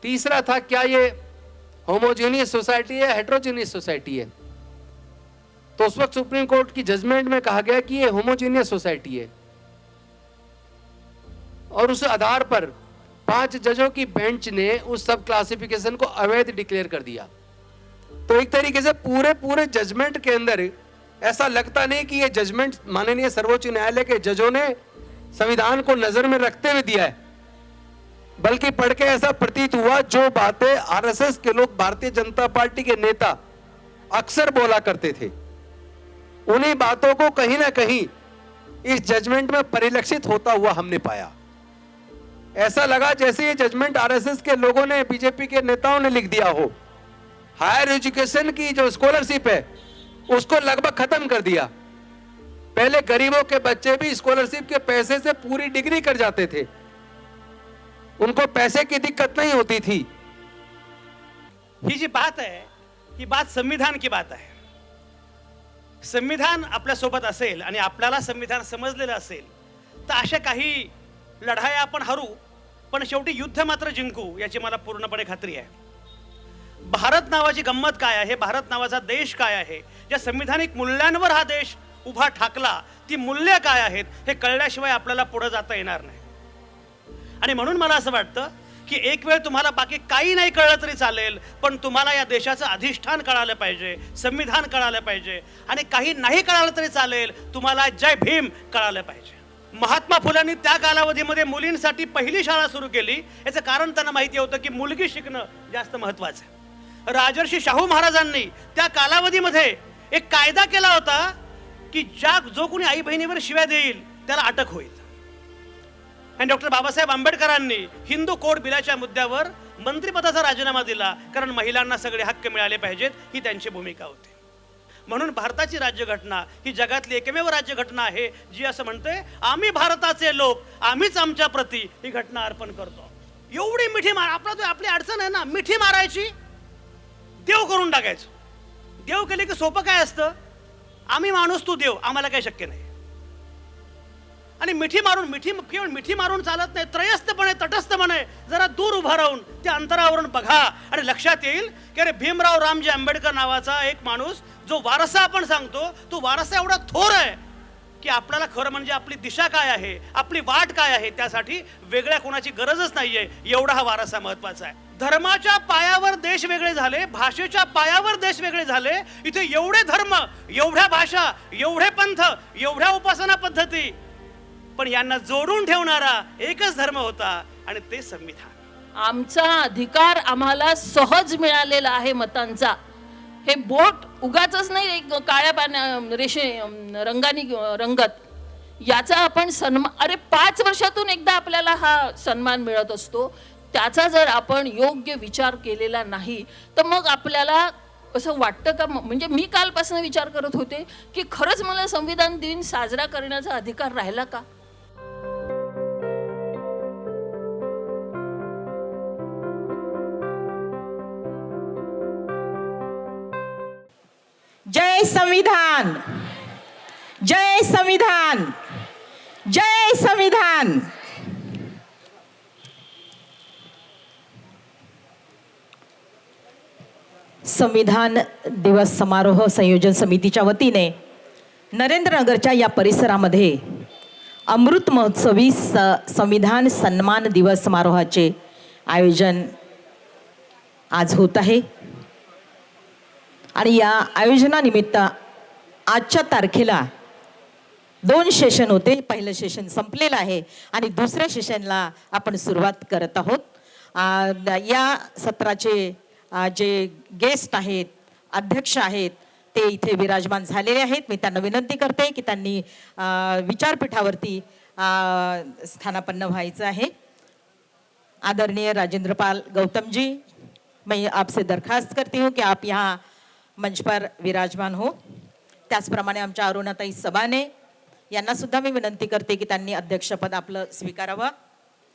तीसरा था क्या ये होमोजेनियस सोसाइटी है, हेट्रोजेनियस सोसाइटी है। तो उस वक्त सुप्रीम कोर्ट की जजमेंट में कहा गया कि ये होमोजेनियस सोसाइटी है, और उस आधार पर 5 जजों की बेंच ने उस सब क्लासिफिकेशन को अवैध डिक्लेयर कर दिया। तो एक तरीके से पूरे जजमेंट के अंदर ऐसा लगता नहीं कि ये जजमेंट माननीय सर्वोच्च न्यायालय के जजों ने संविधान को नजर में रखते हुए दिया है, बल्कि पढ़ के ऐसा प्रतीत हुआ जो बातें आरएसएस के लोग, भारतीय जनता पार्टी के नेता अक्सर बोला करते थे, उन्हीं बातों को कहीं ना कहीं इस जजमेंट में परिलक्षित होता हुआ हमने पाया। ऐसा लगा जैसे ये जजमेंट आरएसएस के लोगों ने, बीजेपी के नेताओं ने लिख दिया हो। हायर एजुकेशन की जो स्कॉलरशिप है उसको लगभग खत्म कर दिया। पहले गरीबों के बच्चे भी स्कॉलरशिप के पैसे से पूरी डिग्री कर जाते थे, उनको पैसे की दिक्कत नहीं होती थी। ही जी बात आहे ही बात संविधान की बात आहे। संविधान आपल्या सोबत असेल आणि आपल्याला संविधान समजलेलं असेल तर अशा काही लढाया आपण हरू, पण शेवटी युद्ध मात्र जिंकू याची मला पूर्णपणे खात्री आहे। भारत नावाची गंमत काय आहे, भारत नावाचा देश काय आहे, ज्या संविधानिक मूल्यांवर हा देश उभा ठाकला ती मूल्य काय आहेत हे कळल्याशिवाय आपल्याला पुढे जाता येणार नाही। आणि म्हणून मला असं वाटतं की एक वेळ तुम्हाला बाकी काही नाही कळलं तरी चालेल, पण तुम्हाला या देशाचं अधिष्ठान कळालं पाहिजे, संविधान कळालं पाहिजे, आणि काही नाही कळालं तरी चालेल, तुम्हाला जय भीम कळालं पाहिजे। महात्मा फुलांनी त्या कालावधीमध्ये मुलींसाठी पहिली शाळा सुरू केली, याचं कारण त्यांना माहिती होतं की मुलगी शिकणं जास्त महत्त्वाचं आहे। राजर्षी शाहू महाराजांनी त्या कालावधीमध्ये एक कायदा केला होता की जो कोणी आई बहिणीवर शिव्या देईल त्याला अटक होईल। आणि डॉक्टर बाबासाहेब आंबेडकरांनी हिंदू कोड बिलाच्या मुद्द्यावर मंत्रिपदाचा राजीनामा दिला, कारण महिलांना सगळे हक्क मिळाले पाहिजेत ही त्यांची भूमिका होती। म्हणून भारताची राज्यघटना ही जगातली एकमेव राज्यघटना आहे जी असं म्हणते आम्ही भारताचे लोक, आम्हीच आमच्या प्रती ही घटना अर्पण करतो। एवढी मिठी मार, आपली अडचण आहे ना, मिठी मारायची, देव करून टाकायचं। देव केले की सोपं काय असतं, आम्ही माणूस तू देव, आम्हाला काही शक्य नाही। आणि केवळ मिठी मारून चालत नाही, त्रयस्थपणे, तटस्थपणे जरा दूर उभा राहून त्या अंतरावरून बघा आणि लक्षात येईल की अरे भीमराव रामजी आंबेडकर नावाचा एक माणूस, जो वारसा आपण सांगतो तो वारसा एवढा थोर आहे की आपल्याला खरं म्हणजे आपली दिशा काय आहे, आपली वाट काय आहे, त्यासाठी वेगळ्या कोणाची गरजच नाहीये, एवढा हा वारसा महत्वाचा आहे। धर्माच्या पायावर देश वेगळे झाले, भाषेच्या पायावर देश वेगळे झाले, इथे एवढे धर्म, एवढ्या भाषा, एवढे पंथ, एवढ्या उपासना पद्धती, पण यांना जोडून ठेवणारा एकच धर्म होता आणि ते संविधान। आमचा अधिकार आम्हाला सहज मिळालेला आहे मतांचा। हे बोट उगाचच नाही काळ्या रंगाने रंगत, याचा आपण सन्मान, अरे 5 वर्षातून एकदा आपल्याला हा सन्मान मिळत असतो, त्याचा जर आपण योग्य विचार केलेला नाही तर मग आपल्याला असं वाटतं का, म्हणजे मी कालपासून विचार करत होते की खरंच मला संविधान दिन साजरा करण्याचा अधिकार राहिला का। जय संविधान, जय संविधान, जय संविधान। संविधान दिवस समारोह संयोजन समितीच्या वतीने नरेंद्रनगरच्या या परिसरामध्ये अमृत महोत्सवी संविधान सन्मान दिवस समारोहाचे आयोजन आज होत आहे। आणि या आयोजनानिमित्त आजच्या तारखेला 2 सेशन होते। पहिलं सेशन संपलेलं आहे आणि दुसऱ्या सेशनला आपण सुरुवात करत आहोत। या सत्राचे जे गेस्ट आहेत, अध्यक्ष आहेत, ते इथे विराजमान झालेले आहेत। मी त्यांना विनंती करते की त्यांनी विचारपीठावरती स्थानापन्न व्हायचं आहे। आदरणीय राजेंद्रपाल गौतम जी, मैं आपसे दरखास्त करती हूँ कि आप यहाँ मंच पर विराजमान हो। त्याचप्रमाणे आमच्या अरुणाताई सबाने यांना सुद्धा मी विनंती करते की त्यांनी अध्यक्षपद आपलं स्वीकारावं।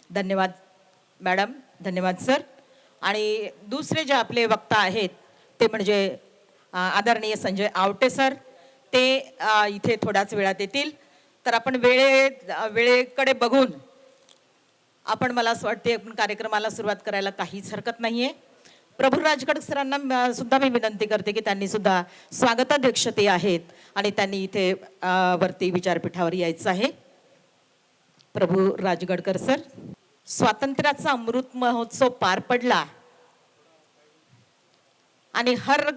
धन्यवाद मॅडम, धन्यवाद सर। आणि दुसरे जे आपले वक्ता आहेत ते म्हणजे आदरणीय संजय आवटे सर, ते इथे थोड्याच वेळात येतील। तर आपण वेळेकडे बघून आपण मला असं वाटते आपण कार्यक्रमाला सुरुवात करायला काहीच हरकत नाहीये. प्रभू राजगड सरांना सुद्धा मी विनंती करते की त्यांनी सुद्धा स्वागताध्यक्ष ते आहेत आणि त्यांनी इथे वरती विचारपीठावर यायचं आहे. प्रभू राजगडकर सर, स्वातंत्र्याचा अमृत महोत्सव पार पडला आणि हर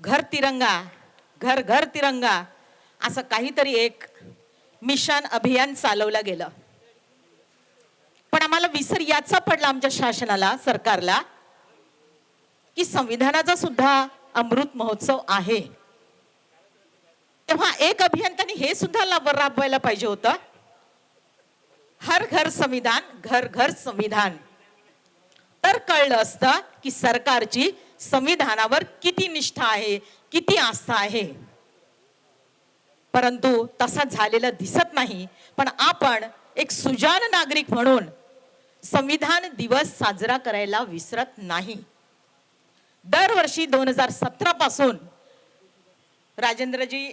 घर तिरंगा, घर घर तिरंगा असं काहीतरी एक मिशन अभियान चालवलं गेलं. पण आम्हाला विसर याचा पडला आमच्या शासनाला, सरकारला, की संविधानाचा सुद्धा अमृत महोत्सव आहे. तेव्हा एक अभियान त्यांनी हे सुद्धा राबवायला पाहिजे होतं, हर घर संविधान, घर घर संविधान. तर कळलं असतं की सरकारची संविधानावर किती निष्ठा आहे, किती आस्था आहे. परंतु तसा झालेलं दिसत नाही. पण आपण एक सुजाण नागरिक म्हणून संविधान दिवस साजरा करायला विसरत नाही. दरवर्षी 2017 पासून राजेंद्र जी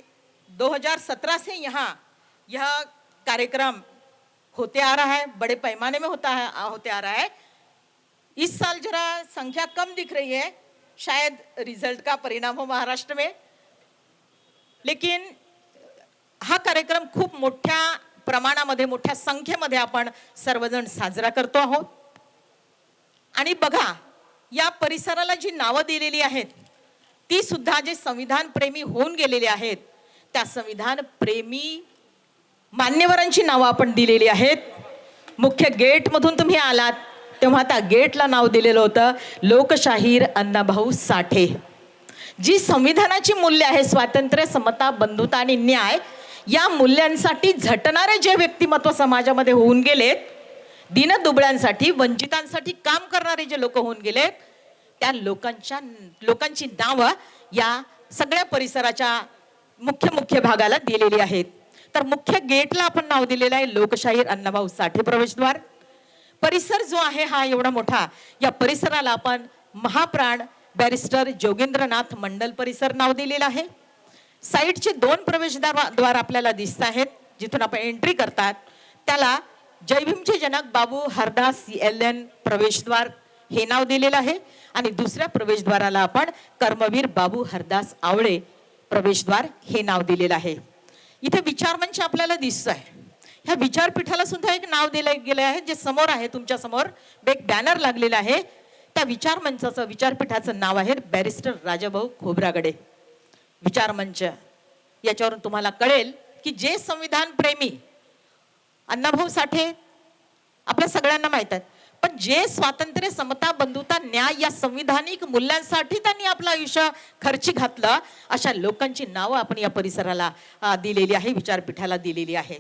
2017 से यहाँ यह कार्यक्रम होते आ रहा है, बड़े पैमाने में होते आ रहा है. इस साल जरा संख्या कम दिख रही है, शायद रिजल्ट का परिणाम हो महाराष्ट्र में. लेकिन हा कार्यक्रम खूप मोठ्या प्रमाणामध्ये, मोठ्या संख्येमध्ये आपण सर्वजण साजरा करतो आहोत. आणि बघा, या परिसराला जी नावं दिलेली आहेत ती सुद्धा जे संविधान प्रेमी होऊन गेलेले आहेत त्या संविधान प्रेमी मान्यवरांची नावं आपण दिलेली आहेत. मुख्य गेट मधून तुम्ही आलात तेव्हा त्या गेटला नाव दिलेलं होतं लोकशाहीर अण्णाभाऊ साठे. जी संविधानाची मूल्य आहे, स्वातंत्र्य, समता, बंधुता आणि न्याय, या मूल्यांसाठी झटणारे जे व्यक्तिमत्व समाजामध्ये होऊन गेलेत, दीनदुबळ्यांसाठी, वंचितांसाठी काम करणारे जे लोक होऊन गेलेत, त्या लोकांची नावं या सगळ्या परिसराच्या मुख्य भागाला दिलेली आहेत. तर मुख्य गेटला आपण नाव दिलेलं आहे लोकशाहीर अण्णाभाऊ साठे प्रवेशद्वार. परिसर जो आहे हा एवढा मोठा, या परिसराला आपण महाप्राण बॅरिस्टर जोगेंद्रनाथ मंडल परिसर नाव दिलेलं आहे. साईडचे 2 प्रवेशद्वार आपल्याला दिसत आहेत, जिथून आपण एंट्री करतात त्याला जय भीमचे जनक बाबू हरदास LN प्रवेशद्वार हे नाव दिलेलं आहे. आणि दुसऱ्या प्रवेशद्वाराला आपण कर्मवीर बाबू हरदास आवळे प्रवेशद्वार हे नाव दिलेलं आहे. इथे विचारमंच आपल्याला दिसत आहे. ह्या विचारपीठाला सुद्धा एक नाव दिलं गेलं आहे, जे समोर आहे तुमच्या समोर एक बॅनर लागलेला आहे. त्या विचारमंचाचं, विचारपीठाचं नाव आहे बॅरिस्टर राजाभाऊ खोब्रागडे विचारमंच. याच्यावरून तुम्हाला कळेल की जे संविधान प्रेमी अण्णाभाऊ साठे आपल्या सगळ्यांना माहित आहेत, पण जे स्वातंत्र्य, समता, बंधुता, न्याय या संविधानिक मूल्यांसाठी त्यांनी आपलं आयुष्य खर्ची घातलं, अशा लोकांची नावं आपण या परिसराला दिलेली आहे, विचारपीठाला दिलेली आहे.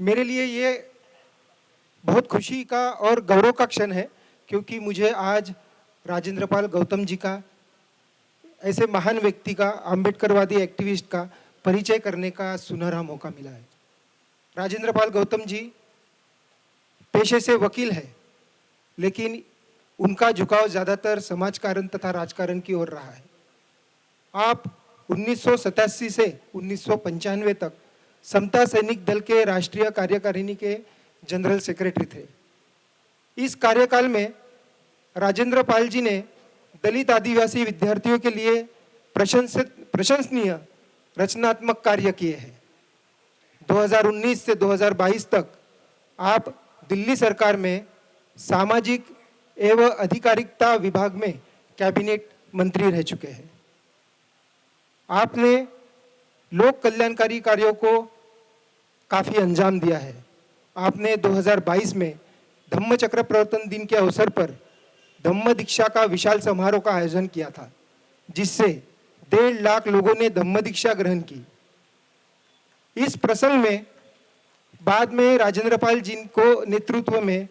मेरे लिए ये बहुत खुशी का और गौरव का क्षण है, क्योंकि मुझे आज राजेंद्र पाल गौतम जी का, ऐसे महान व्यक्ति का, आम्बेडकरवादी एक्टिविस्ट का परिचय करने का सुनहरा मौका मिला है. राजेंद्र पाल गौतम जी पेशे से वकील है, लेकिन उनका झुकाव ज़्यादातर समाजकारण तथा राजकारण की ओर रहा है. आप 1987 से 1995 तक समता सैनिक दल के राष्ट्रीय कार्यकारिणी के जनरल सेक्रेटरी थे. इस कार्यकाल में राजेंद्र पाल जी ने दलित आदिवासी विद्यार्थियों के लिए प्रशंसनीय रचनात्मक कार्य किए हैं. 2019 से 2022 तक आप दिल्ली सरकार में सामाजिक एवं अधिकारिता विभाग में कैबिनेट मंत्री रह चुके हैं. आपने लोक कल्याणकारी कार्यों को काफ़ी अंजाम दिया है. आपने 2022 में धम्म चक्र प्रवर्तन दिन के अवसर पर धम्म दीक्षा का विशाल समारोह का आयोजन किया था, जिससे 1.5 लाख लोगों ने धम्म दीक्षा ग्रहण की. इस प्रसंग में बाद में राजेंद्र पाल जी को नेतृत्व में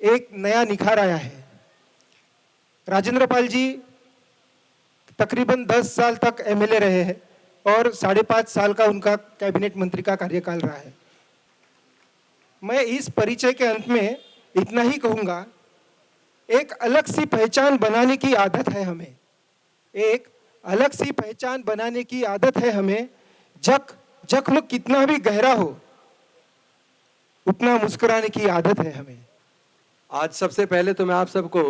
एक नया निखार आया है. राजेंद्र पाल जी तकरीबन 10 साल तक MLA रहे हैं और 5.5 साल का उनका कैबिनेट मंत्री का कार्यकाल रहा है. मैं इस परिचय के अंत में इतना ही कहूँगा, एक अलग सी पहचान बनाने की आदत है हमें. एक अलग सी पहचान बनाने की आदत है हमें. जख्म कितना भी गहरा हो, उतना मुस्कुराने की आदत है हमें। आज सबसे पहले तो मैं आप सबको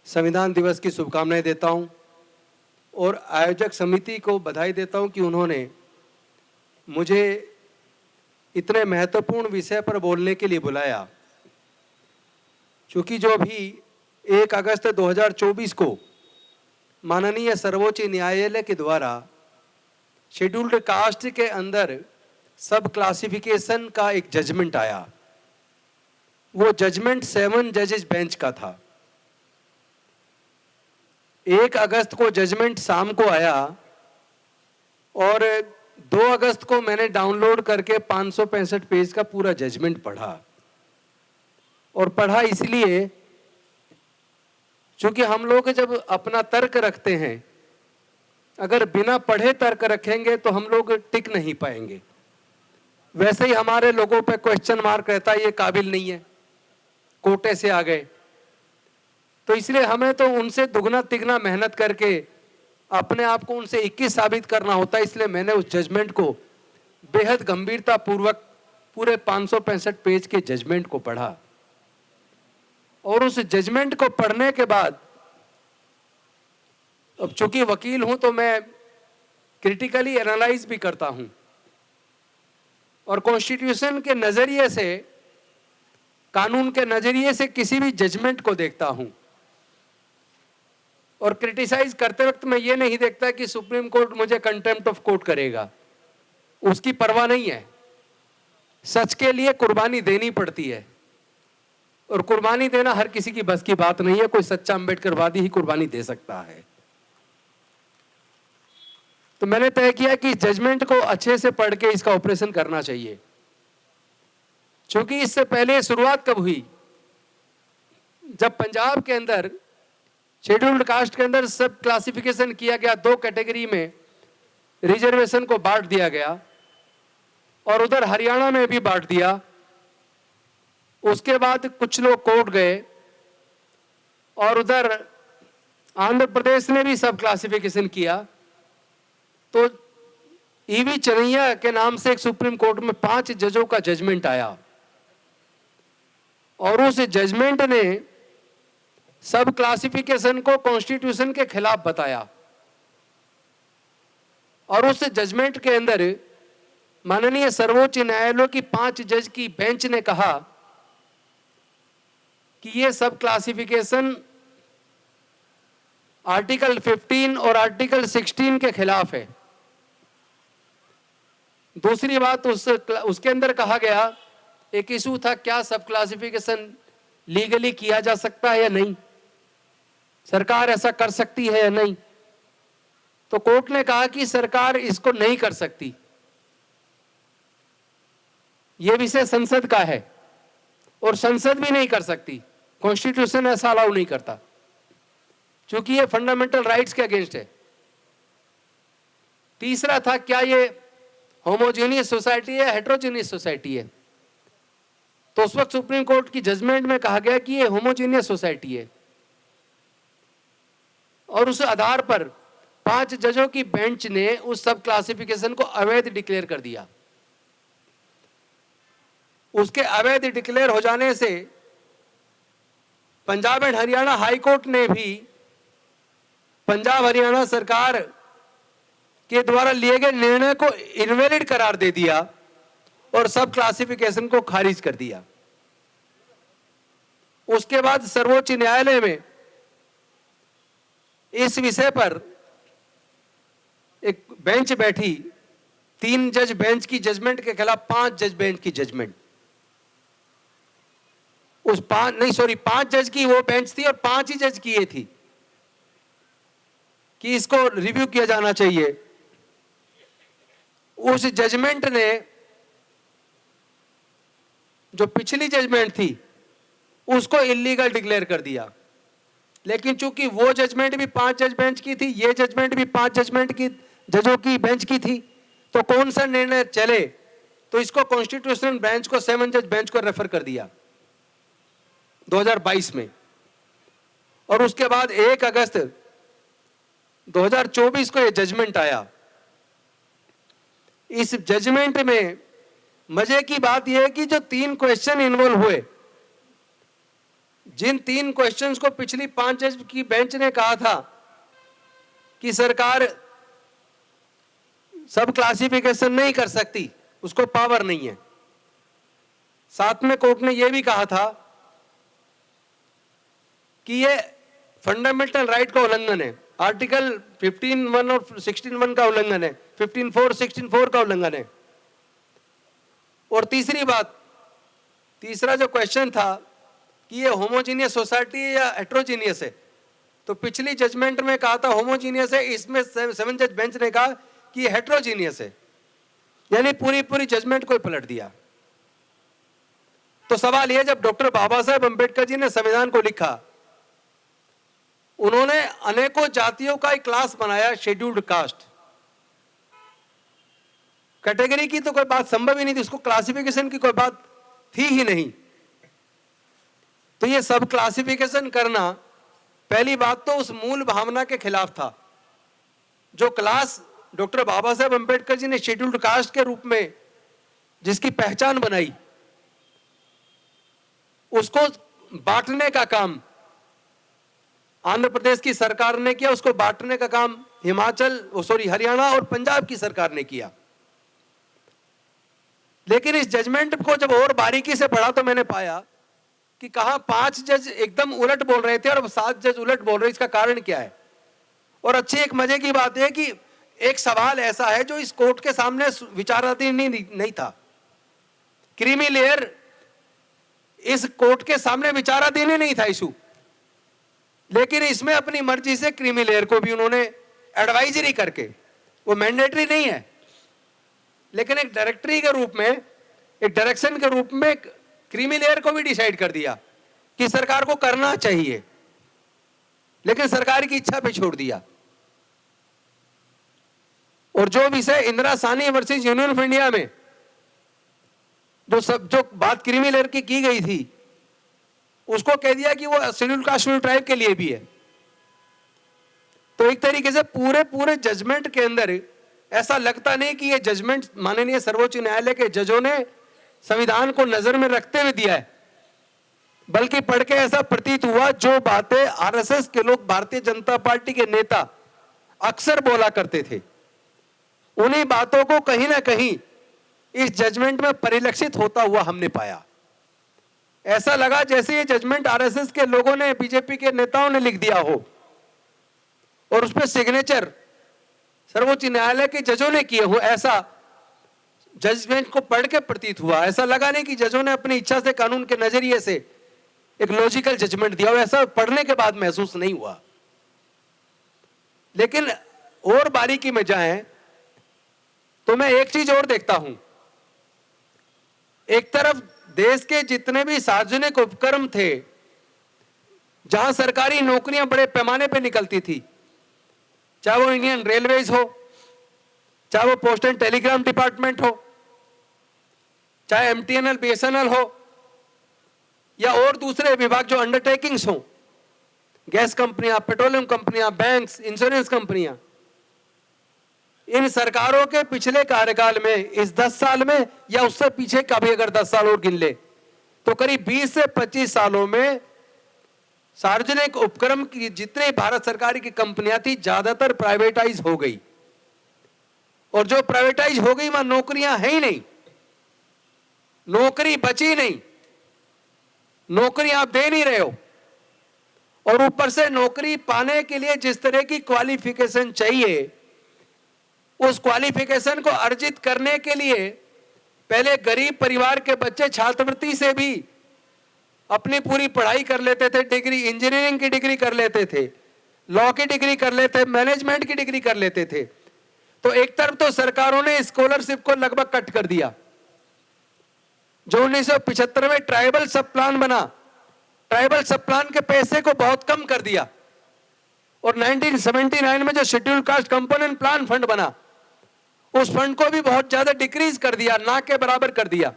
संविधान दिवस की शुभकामनाएं देता हूं और आयोजक समिति को बधाई देता हूं कि उन्होंने मुझे इतने महत्वपूर्ण विषय पर बोलने के लिए बुलाया। क्योंकि जो अभी 1 अगस्त 2024 को माननीय सर्वोच्च न्यायालय के द्वारा शेड्यूल्ड कास्ट के अंदर सब क्लासिफिकेशन का एक जजमेंट आया, वो जजमेंट 7 जजेस बेंच का था। 1 अगस्त को जजमेंट शाम को आया और 2 अगस्त को मैंने डाउनलोड करके 565 पेज का पूरा जजमेंट पढ़ा। और पढ़ा इसलिए क्योंकि हम लोग जब अपना तर्क रखते हैं, अगर बिना पढ़े तर्क रखेंगे तो हम लोग टिक नहीं पाएंगे। वैसे ही हमारे लोगों पे क्वेश्चन मार्क रहता है, ये काबिल नहीं है, कोटे से आ गए। तो इसलिए हमें तो उनसे दुगना तिगना मेहनत करके अपने आप को उनसे 21 साबित करना होता है। इसलिए मैंने उस जजमेंट को बेहद गंभीरता पूर्वक पूरे 565 पेज के जजमेंट को पढ़ा। और उस जजमेंट को पढ़ने के बाद, अब चूंकि वकील हूं तो मैं क्रिटिकली एनालाइज भी करता हूं और कॉन्स्टिट्यूशन के नजरिए से, कानून के नजरिए से किसी भी जजमेंट को देखता हूं। और क्रिटिसाइज करते वक्त मैं ये नहीं देखता कि सुप्रीम कोर्ट मुझे कंटेम्प्ट ऑफ कोर्ट करेगा, उसकी परवाह नहीं है। सच के लिए कुर्बानी देनी पड़ती है और कुर्बानी देना हर किसी की बस की बात नहीं है। कोई सच्चा अम्बेडकरवादी ही कुर्बानी दे सकता है। तो मैंने तय किया कि जजमेंट को अच्छे से पढ़ के इसका ऑपरेशन करना चाहिए। क्योंकि इससे पहले शुरुआत कब हुई, जब पंजाब के अंदर शेड्यूल्ड कास्ट के अंदर सब क्लासिफिकेशन किया गया, 2 कैटेगरी में रिजर्वेशन को बांट दिया गया और उधर हरियाणा में भी बांट दिया। उसके बाद कुछ लोग कोर्ट गए और उधर आंध्र प्रदेश ने भी सब क्लासिफिकेशन किया। तो ईवी चनैया के नाम से एक सुप्रीम कोर्ट में 5 जजों का जजमेंट आया और उस जजमेंट ने सब क्लासिफिकेशन को कॉन्स्टिट्यूशन के खिलाफ बताया। और उस जजमेंट के अंदर माननीय सर्वोच्च न्यायालय की 5 जज की बेंच ने कहा कि ये सब क्लासिफिकेशन आर्टिकल 15 और आर्टिकल 16 के खिलाफ है। दूसरी बात, उसके अंदर कहा गया, एक इशू था क्या सब क्लासिफिकेशन लीगली किया जा सकता है या नहीं, सरकार ऐसा कर सकती है या नहीं। तो कोर्ट ने कहा कि सरकार इसको नहीं कर सकती, यह विषय संसद का है और संसद भी नहीं कर सकती, कॉन्स्टिट्यूशन ऐसा अलाउ नहीं करता, क्योंकि ये फंडामेंटल राइट्स के अगेंस्ट है। तीसरा था क्या ये होमोजेनियस सोसाइटी है, हेट्रोजेनियस सोसाइटी है। तो उस वक्त सुप्रीम कोर्ट की जजमेंट में कहा गया कि ये होमोजेनियस सोसाइटी है और उस आधार पर 5 जजों की बेंच ने उस सब क्लासिफिकेशन को अवैध डिक्लेयर कर दिया। उसके अवैध डिक्लेयर हो जाने से पंजाब एंड हरियाणा हाई कोर्ट ने भी पंजाब हरियाणा सरकार के द्वारा लिए गए निर्णय को इनवैलिड करार दे दिया और सब क्लासिफिकेशन को खारिज कर दिया। उसके बाद सर्वोच्च न्यायालय में इस विषय पर एक बेंच बैठी, 3 जज बेंच की जजमेंट के खिलाफ 5 जज बेंच की जजमेंट। उस 5 जज की वो बेंच थी और 5 ही जज की ये थी कि इसको रिव्यू किया जाना चाहिए। उस जजमेंट ने, जो पिछली जजमेंट थी, उसको इलीगल डिक्लेयर कर दिया। लेकिन चूंकि वो जजमेंट भी 5 जज बेंच की थी, ये जजमेंट भी 5 जजमेंट की जजों की बेंच की थी, तो कौन सा निर्णय चले, तो इसको कॉन्स्टिट्यूशनल बेंच को 7 जज बेंच को रेफर कर दिया 2022 में। और उसके बाद 1 अगस्त 2024 को यह जजमेंट आया। इस जजमेंट में मजे की बात यह है कि जो 3 क्वेश्चन इन्वॉल्व हुए, जिन 3 क्वेश्चंस को पिछली 5 जज की बेंच ने कहा था कि सरकार सब क्लासिफिकेशन नहीं कर सकती, उसको पावर नहीं है, साथ में कोर्ट ने यह भी कहा था कि ये फंडामेंटल राइट का उल्लंघन है, आर्टिकल 15(1) और 16(1) का उल्लंघन है, 15(4) 16(4) का उल्लंघन है। और तीसरी बात, तीसरा जो क्वेश्चन था कि ये होमोजीनियस सोसाइटी है या हेट्रोजीनियस है, तो पिछली जजमेंट में कहा था होमोजीनियस है, इसमें 7 जज बेंच ने कहा कि ये हेट्रोजीनियस है, यानी पूरी जजमेंट को पलट दिया। तो सवाल यह, जब डॉक्टर बाबा साहेब अंबेडकर जी ने संविधान को लिखा, उन्होंने अनेकों जातियों का एक क्लास बनाया, शेड्यूल्ड कास्ट कैटेगरी की तो कोई बात संभव ही नहीं थी, उसको क्लासिफिकेशन की कोई बात थी ही नहीं। तो ये सब क्लासिफिकेशन करना, पहली बात तो उस मूल भावना के खिलाफ था। जो क्लास डॉक्टर बाबा साहेब अंबेडकर जी ने शेड्यूल्ड कास्ट के रूप में जिसकी पहचान बनाई, उसको बांटने का काम आंध्र प्रदेश की सरकार ने किया, उसको बांटने का काम हरियाणा और पंजाब की सरकार ने किया। लेकिन इस जजमेंट को जब और बारीकी से पढ़ा तो मैंने पाया कि कहां 5 जज एकदम उलट बोल रहे थे और 7 जज उलट बोल रहे, इसका कारण क्या है। और अच्छी एक मजे की बात है कि एक सवाल ऐसा है जो इस कोर्ट के सामने विचाराधीन नहीं था, क्रीमी लेयर इस कोर्ट के सामने विचाराधीन ही नहीं था इशू, लेकिन इसमें अपनी मर्जी से क्रीमी लेयर को भी उन्होंने एडवाइजरी करके, वो मैंडेटरी नहीं है लेकिन एक डायरेक्टरी के रूप में, एक डायरेक्शन के रूप में क्रीमी लेयर को भी डिसाइड कर दिया कि सरकार को करना चाहिए, लेकिन सरकार की इच्छा पे छोड़ दिया। और जो विषय Indira Sahni versus union of India में जो बात क्रीमी लेयर की गई थी, उसको कह दिया कि वो शेड्यूल कास्ट शेड्यूल ट्राइब के लिए भी है। तो एक तरीके से पूरे जजमेंट के अंदर ऐसा लगता नहीं कि ये जजमेंट माननीय सर्वोच्च न्यायालय के जजों ने संविधान को नजर में रखते हुए दिया है, बल्कि पढ़ के ऐसा प्रतीत हुआ जो बातें आरएसएस के लोग, भारतीय जनता पार्टी के नेता अक्सर बोला करते थे, उन्हीं बातों को कहीं ना कहीं इस जजमेंट में परिलक्षित होता हुआ हमने पाया। ऐसा लगा जैसे ये जजमेंट आरएसएस के लोगों ने, बीजेपी के नेताओं ने लिख दिया हो और उस पर सिग्नेचर सर्वोच्च न्यायालय के जजों ने किए हो, ऐसा जजमेंट को पढ़ के प्रतीत हुआ। ऐसा लगा नहीं कि जजों ने अपनी इच्छा से, कानून के नजरिए से एक लॉजिकल जजमेंट दिया हो, ऐसा पढ़ने के बाद महसूस नहीं हुआ। लेकिन और बारीकी में जाएं तो मैं एक चीज और देखता हूं, एक तरफ देश के जितने भी सार्वजनिक उपक्रम थे जहां सरकारी नौकरियां बड़े पैमाने पर निकलती थी, चाहे वो इंडियन रेलवेज हो, चाहे वो पोस्ट एंड टेलीग्राम डिपार्टमेंट हो, चाहे एमटीएनएल बीएसएनएल हो, या और दूसरे विभाग जो अंडरटेकिंग्स हो, गैस कंपनियां, पेट्रोलियम कंपनियां, बैंक्स, इंश्योरेंस कंपनियां, इन सरकारों के पिछले कार्यकाल में, इस 10 साल में या उससे पीछे का भी अगर 10 साल और गिन ले तो करीब 20 से 25 सालों में सार्वजनिक उपक्रम की जितने भारत सरकार की कंपनियां थी, ज्यादातर प्राइवेटाइज हो गई। और जो प्राइवेटाइज हो गई वहां नौकरियां है ही नहीं, नौकरी बची नहीं, नौकरी आप दे नहीं रहे हो। और ऊपर से नौकरी पाने के लिए जिस तरह की क्वालिफिकेशन चाहिए, उस क्वालिफिकेशन को अर्जित करने के लिए पहले गरीब परिवार के बच्चे छात्रवृत्ति से भी अपनी पूरी पढ़ाई कर लेते थे, डिग्री, इंजीनियरिंग की डिग्री कर लेते थे, लॉ की डिग्री कर लेते, मैनेजमेंट की डिग्री कर लेते थे। तो एक तरफ तो सरकारों ने स्कॉलरशिप को लगभग कट कर दिया, जो 1975 में ट्राइबल सब प्लान बना, ट्राइबल सब प्लान के पैसे को बहुत कम कर दिया, और 1979 में जो schedule caste component plan fund बना, उस फंड को भी बहुत ज्यादा डिक्रीज कर दिया, ना के बराबर कर दिया।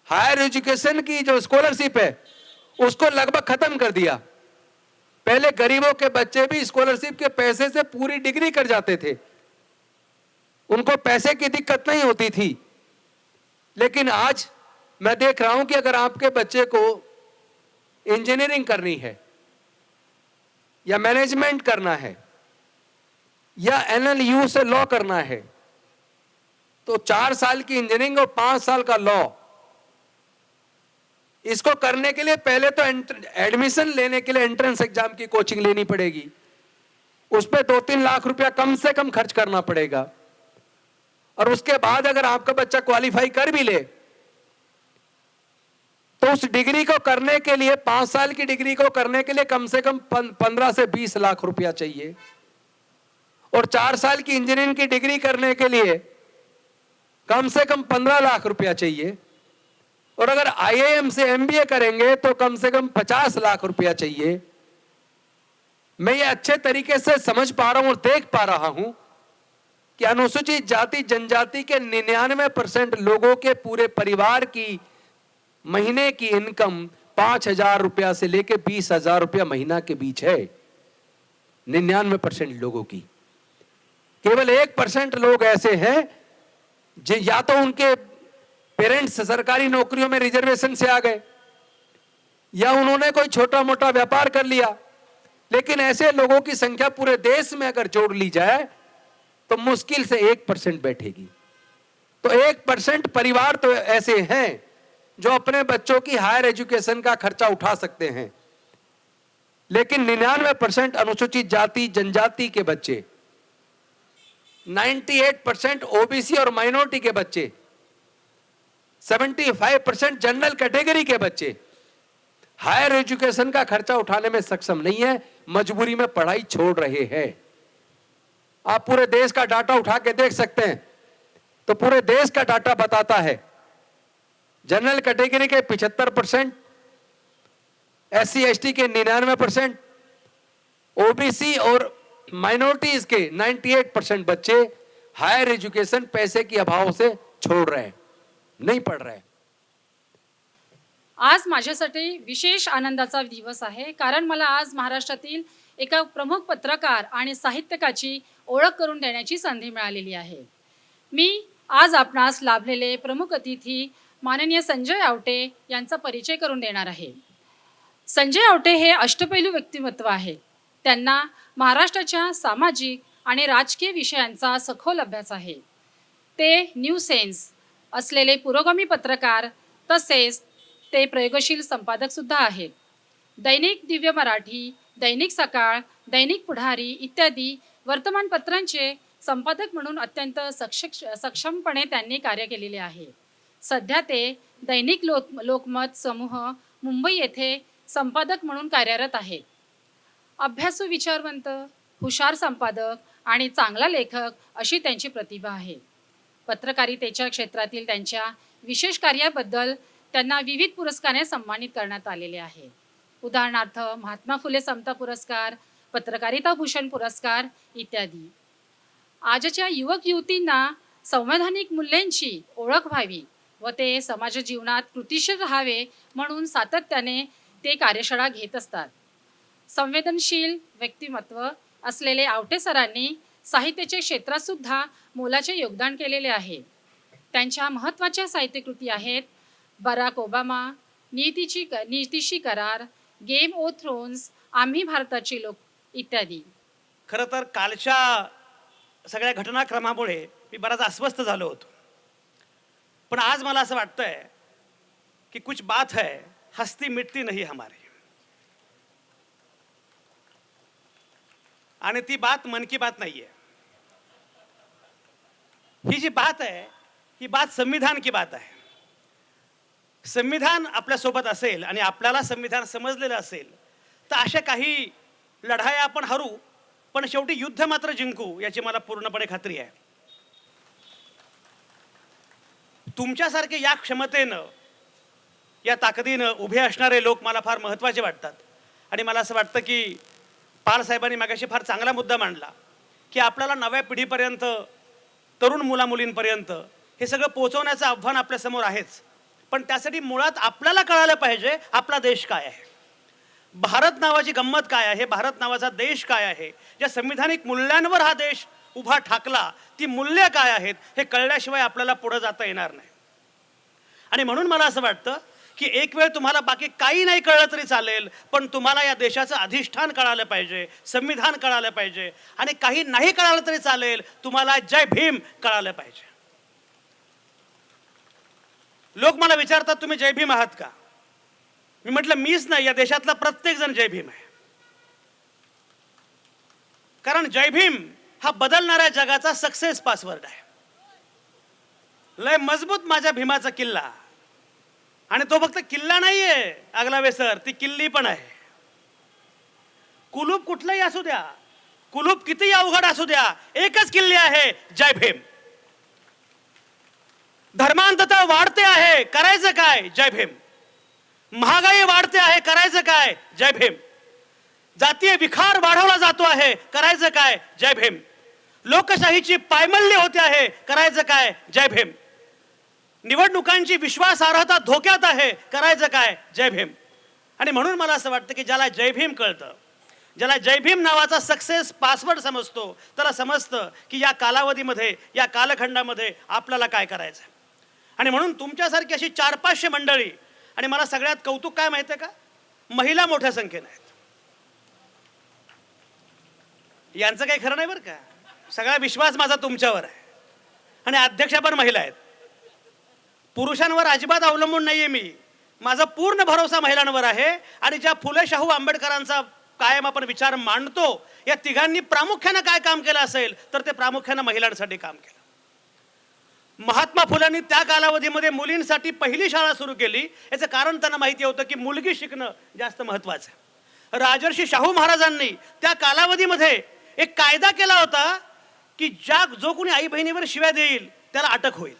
हायर एजुकेशन की जो स्कॉलरशिप है उसको लगभग खत्म कर दिया। पहले गरीबों के बच्चे भी स्कॉलरशिप के पैसे से पूरी डिग्री कर जाते थे, उनको पैसे की दिक्कत नहीं होती थी। लेकिन आज मैं देख रहा हूं कि अगर आपके बच्चे को इंजीनियरिंग करनी है या मैनेजमेंट करना है या एनएलयू से लॉ करना है, तो 4 साल की इंजीनियरिंग और 5 साल का लॉ, इसको करने के लिए पहले तो एडमिशन लेने के लिए एंट्रेंस एग्जाम की कोचिंग लेनी पड़ेगी, उस पर 2-3 लाख रुपया कम से कम खर्च करना पड़ेगा। और उसके बाद अगर आपका बच्चा क्वालिफाई कर भी ले तो उस डिग्री को करने के लिए, 5 साल की डिग्री को करने के लिए कम से कम 15 से 20 लाख रुपया चाहिए, और 4 साल की इंजीनियरिंग की डिग्री करने के लिए कम से कम 15 लाख रुपया चाहिए, और अगर आईआईएम से एमबीए करेंगे तो कम से कम 50 लाख रुपया चाहिए। मैं ये अच्छे तरीके से समझ पा रहा हूं और देख पा रहा हूं कि अनुसूचित जाति जनजाति के 99% लोगों के पूरे परिवार की महीने की इनकम 5,000 रुपया से लेके 20,000 रुपया महीना के बीच है। 99% लोगों की। केवल 1% लोग ऐसे हैं जो या तो उनके पेरेंट्स सरकारी नौकरियों में रिजर्वेशन से आ गए या उन्होंने कोई छोटा मोटा व्यापार कर लिया, लेकिन ऐसे लोगों की संख्या पूरे देश में अगर जोड़ ली जाए तो मुश्किल से 1% बैठेगी। तो 1% परिवार तो ऐसे हैं जो अपने बच्चों की हायर एजुकेशन का खर्चा उठा सकते हैं, लेकिन 99% अनुसूचित जाति जनजाति के बच्चे, 98% ओबीसी और माइनॉरिटी के बच्चे, 75% जनरल कैटेगरी के बच्चे हायर एजुकेशन का खर्चा उठाने में सक्षम नहीं है, मजबूरी में पढ़ाई छोड़ रहे हैं। आप पूरे देश का डाटा उठा के देख सकते हैं तो पूरे देश का डाटा बताता है जनरल कैटेगरी के 75%, एससी एसटी के 99%, ओबीसी और माइनॉरिटीज के 98% बच्चे हायर एजुकेशन पैसे के अभाव से छोड़ रहे हैं, नहीं पढ़ रहे हैं। आज माझ्यासाठी विशेष आनंदाचा दिवस आहे, कारण मला आज महाराष्ट्रातील एका प्रमुख पत्रकार आणि साहित्यकाची ओळख करून देण्याची संधी मिळालेली आहे। मी आज आपणास लाभलेले प्रमुख अतिथी माननीय संजय आवटे यांचा परिचय करून देणार आहे। संजय आवटे हे अष्टपैलू व्यक्तिमत्व आहे। त्यांना महाराष्ट्राच्या सामाजिक आणि राजकीय विषयांचा सखोल अभ्यास आहे। ते न्यू सेन्स असलेले पुरोगामी पत्रकार तसेच ते प्रयोगशील संपादक सुद्धा आहेत। दैनिक दिव्य मराठी, दैनिक सकाळ, दैनिक पुढारी इत्यादी वर्तमानपत्रांचे संपादक म्हणून अत्यंत सक्षमपणे त्यांनी कार्य केलेले आहे। सध्या ते दैनिक लोकमत समूह मुंबई येथे संपादक म्हणून कार्यरत आहेत। अभ्यासू विचारवंत, हुशार संपादक आणि चांगला लेखक अशी त्यांची प्रतिभा आहे। पत्रकारितेच्या क्षेत्रातील त्यांच्या विशेष कार्याबद्दल त्यांना विविध पुरस्काराने सन्मानित करण्यात आलेले आहे। उदाहरणार्थ महात्मा फुले समता पुरस्कार, पत्रकारिता भूषण पुरस्कार इत्यादी। आजच्या युवक युवतींना संवैधानिक मूल्यांची ओळख व्हावी व ते समाज जीवनात कृतिशील राहावे म्हणून सातत्याने ते कार्यशाळा घेत असतात। संवेदनशील व्यक्तिमत्व असलेले आवटे सरांनी साहित्याच्या क्षेत्रात सुद्धा मोलाचे योगदान केलेले आहे। त्यांच्या महत्त्वाच्या साहित्यकृती आहेत बराक ओबामा, नीतीशी करार, गेम ऑफ थ्रोन्स, आम्ही भारताची लोक इत्यादी। खरं तर कालच्या सगळ्या घटनाक्रमामुळे मी बराच अस्वस्थ झालो होतो, पण आज मला असं वाटतंय की कुछ बात है हस्ती मिटती नहीं हमारी, आणि ती बात मन की बात नाहीये। ही जी बात आहे ही बात संविधान की बात आहे। संविधान आपल्या सोबत असेल आणि आपल्याला संविधान समजलेलं असेल तर अशा काही लढाया आपण हरू, पण शेवटी युद्ध मात्र जिंकू याची मला पूर्णपणे खात्री आहे। तुमच्यासारखे या क्षमतेनं या ताकदीनं उभे असणारे लोक मला फार महत्त्वाचे वाटतात। आणि मला असं वाटतं की पाल साहेबांनी मागाशी फार चांगला मुद्दा मांडला की आपल्याला नव्या पिढीपर्यंत, तरुण मुलामुलींपर्यंत हे सगळं पोहोचवण्याचं आव्हान आपल्यासमोर आहेच, पण त्यासाठी मुळात आपल्याला कळायला पाहिजे आपला देश काय आहे, भारत नावाची गंमत काय आहे, भारत नावाचा देश काय आहे, ज्या संविधानिक मूल्यांवर हा देश उभा ठाकला ती मूल्य काय आहेत हे कळल्याशिवाय आपल्याला पुढे जाता येणार नाही। आणि म्हणून मला असं वाटतं की एक वेळ तुम्हाला बाकी काही नाही कळलं तरी चालेल, पण तुम्हाला या देशाचं अधिष्ठान कळालं पाहिजे, संविधान कळालं पाहिजे, आणि काही नाही कळालं तरी चालेल, तुम्हाला जय भीम कळालं पाहिजे. लोक मला विचारतात तुम्ही जय भीम आहात का? मी म्हटलं मीच नाही, या देशातला प्रत्येक जण जय भीम आहे. कारण जय भीम हा बदलणाऱ्या जगाचा सक्सेस पासवर्ड आहे. लय मजबूत माझ्या भीमाचा किल्ला, आणि तो फक्त किल्ला नाहीये आगलावे सर, ती किल्ली पण आहे. कुलूप कुठलंही असू द्या, कुलूप कितीही अवघड असू द्या, एकच किल्ली आहे, जय भीम. धर्मांधता वाढते आहे, करायचं काय, जय भीम. महागाई वाढते आहे, करायचं काय, जय भीम. जातीय विखार वाढवला जातो आहे, करायचं काय, जय भीम. लोकशाहीची पायमल्ली होते आहे, करायचं काय, जय भीम. निवडणुकांची विश्वासार्हता धोक्यात आहे, करायचं काय, जय भीम. आणि म्हणून मला असं वाटतं की ज्याला जय भीम कळतं, ज्याला जय भीम नावाचा सक्सेस पासवर्ड समजतो, त्याला समजतं की या कालावधीमध्ये, या कालखंडामध्ये आपल्याला काय करायचं. आणि म्हणून तुमच्यासारखी अशी 400-500 मंडळी, आणि मला सगळ्यात कौतुक काय माहिती आहे का, महिला मोठ्या संख्येने आहेत. यांचं काही खरं नाही बरं का, सगळा विश्वास माझा तुमच्यावर आहे. आणि अध्यक्षा पण महिला आहेत. पुरुषांवर अजिबात अवलंबून नाहीये मी, माझा पूर्ण भरोसा महिलांवर आहे. आणि ज्या फुले शाहू आंबेडकरांचा कायम आपण विचार मांडतो, या तिघांनी प्रामुख्यानं काय काम केलं असेल तर ते प्रामुख्यानं महिलांसाठी काम केलं. महात्मा फुल्यांनी त्या कालावधीमध्ये मुलींसाठी पहिली शाळा सुरू केली. याचं कारण त्यांना माहिती होतं की मुलगी शिकणं जास्त महत्वाचं आहे. राजर्षी शाहू महाराजांनी त्या कालावधीमध्ये एक कायदा केला होता की जो कोणी आई बहिणीवर शिव्या देईल त्याला अटक होईल.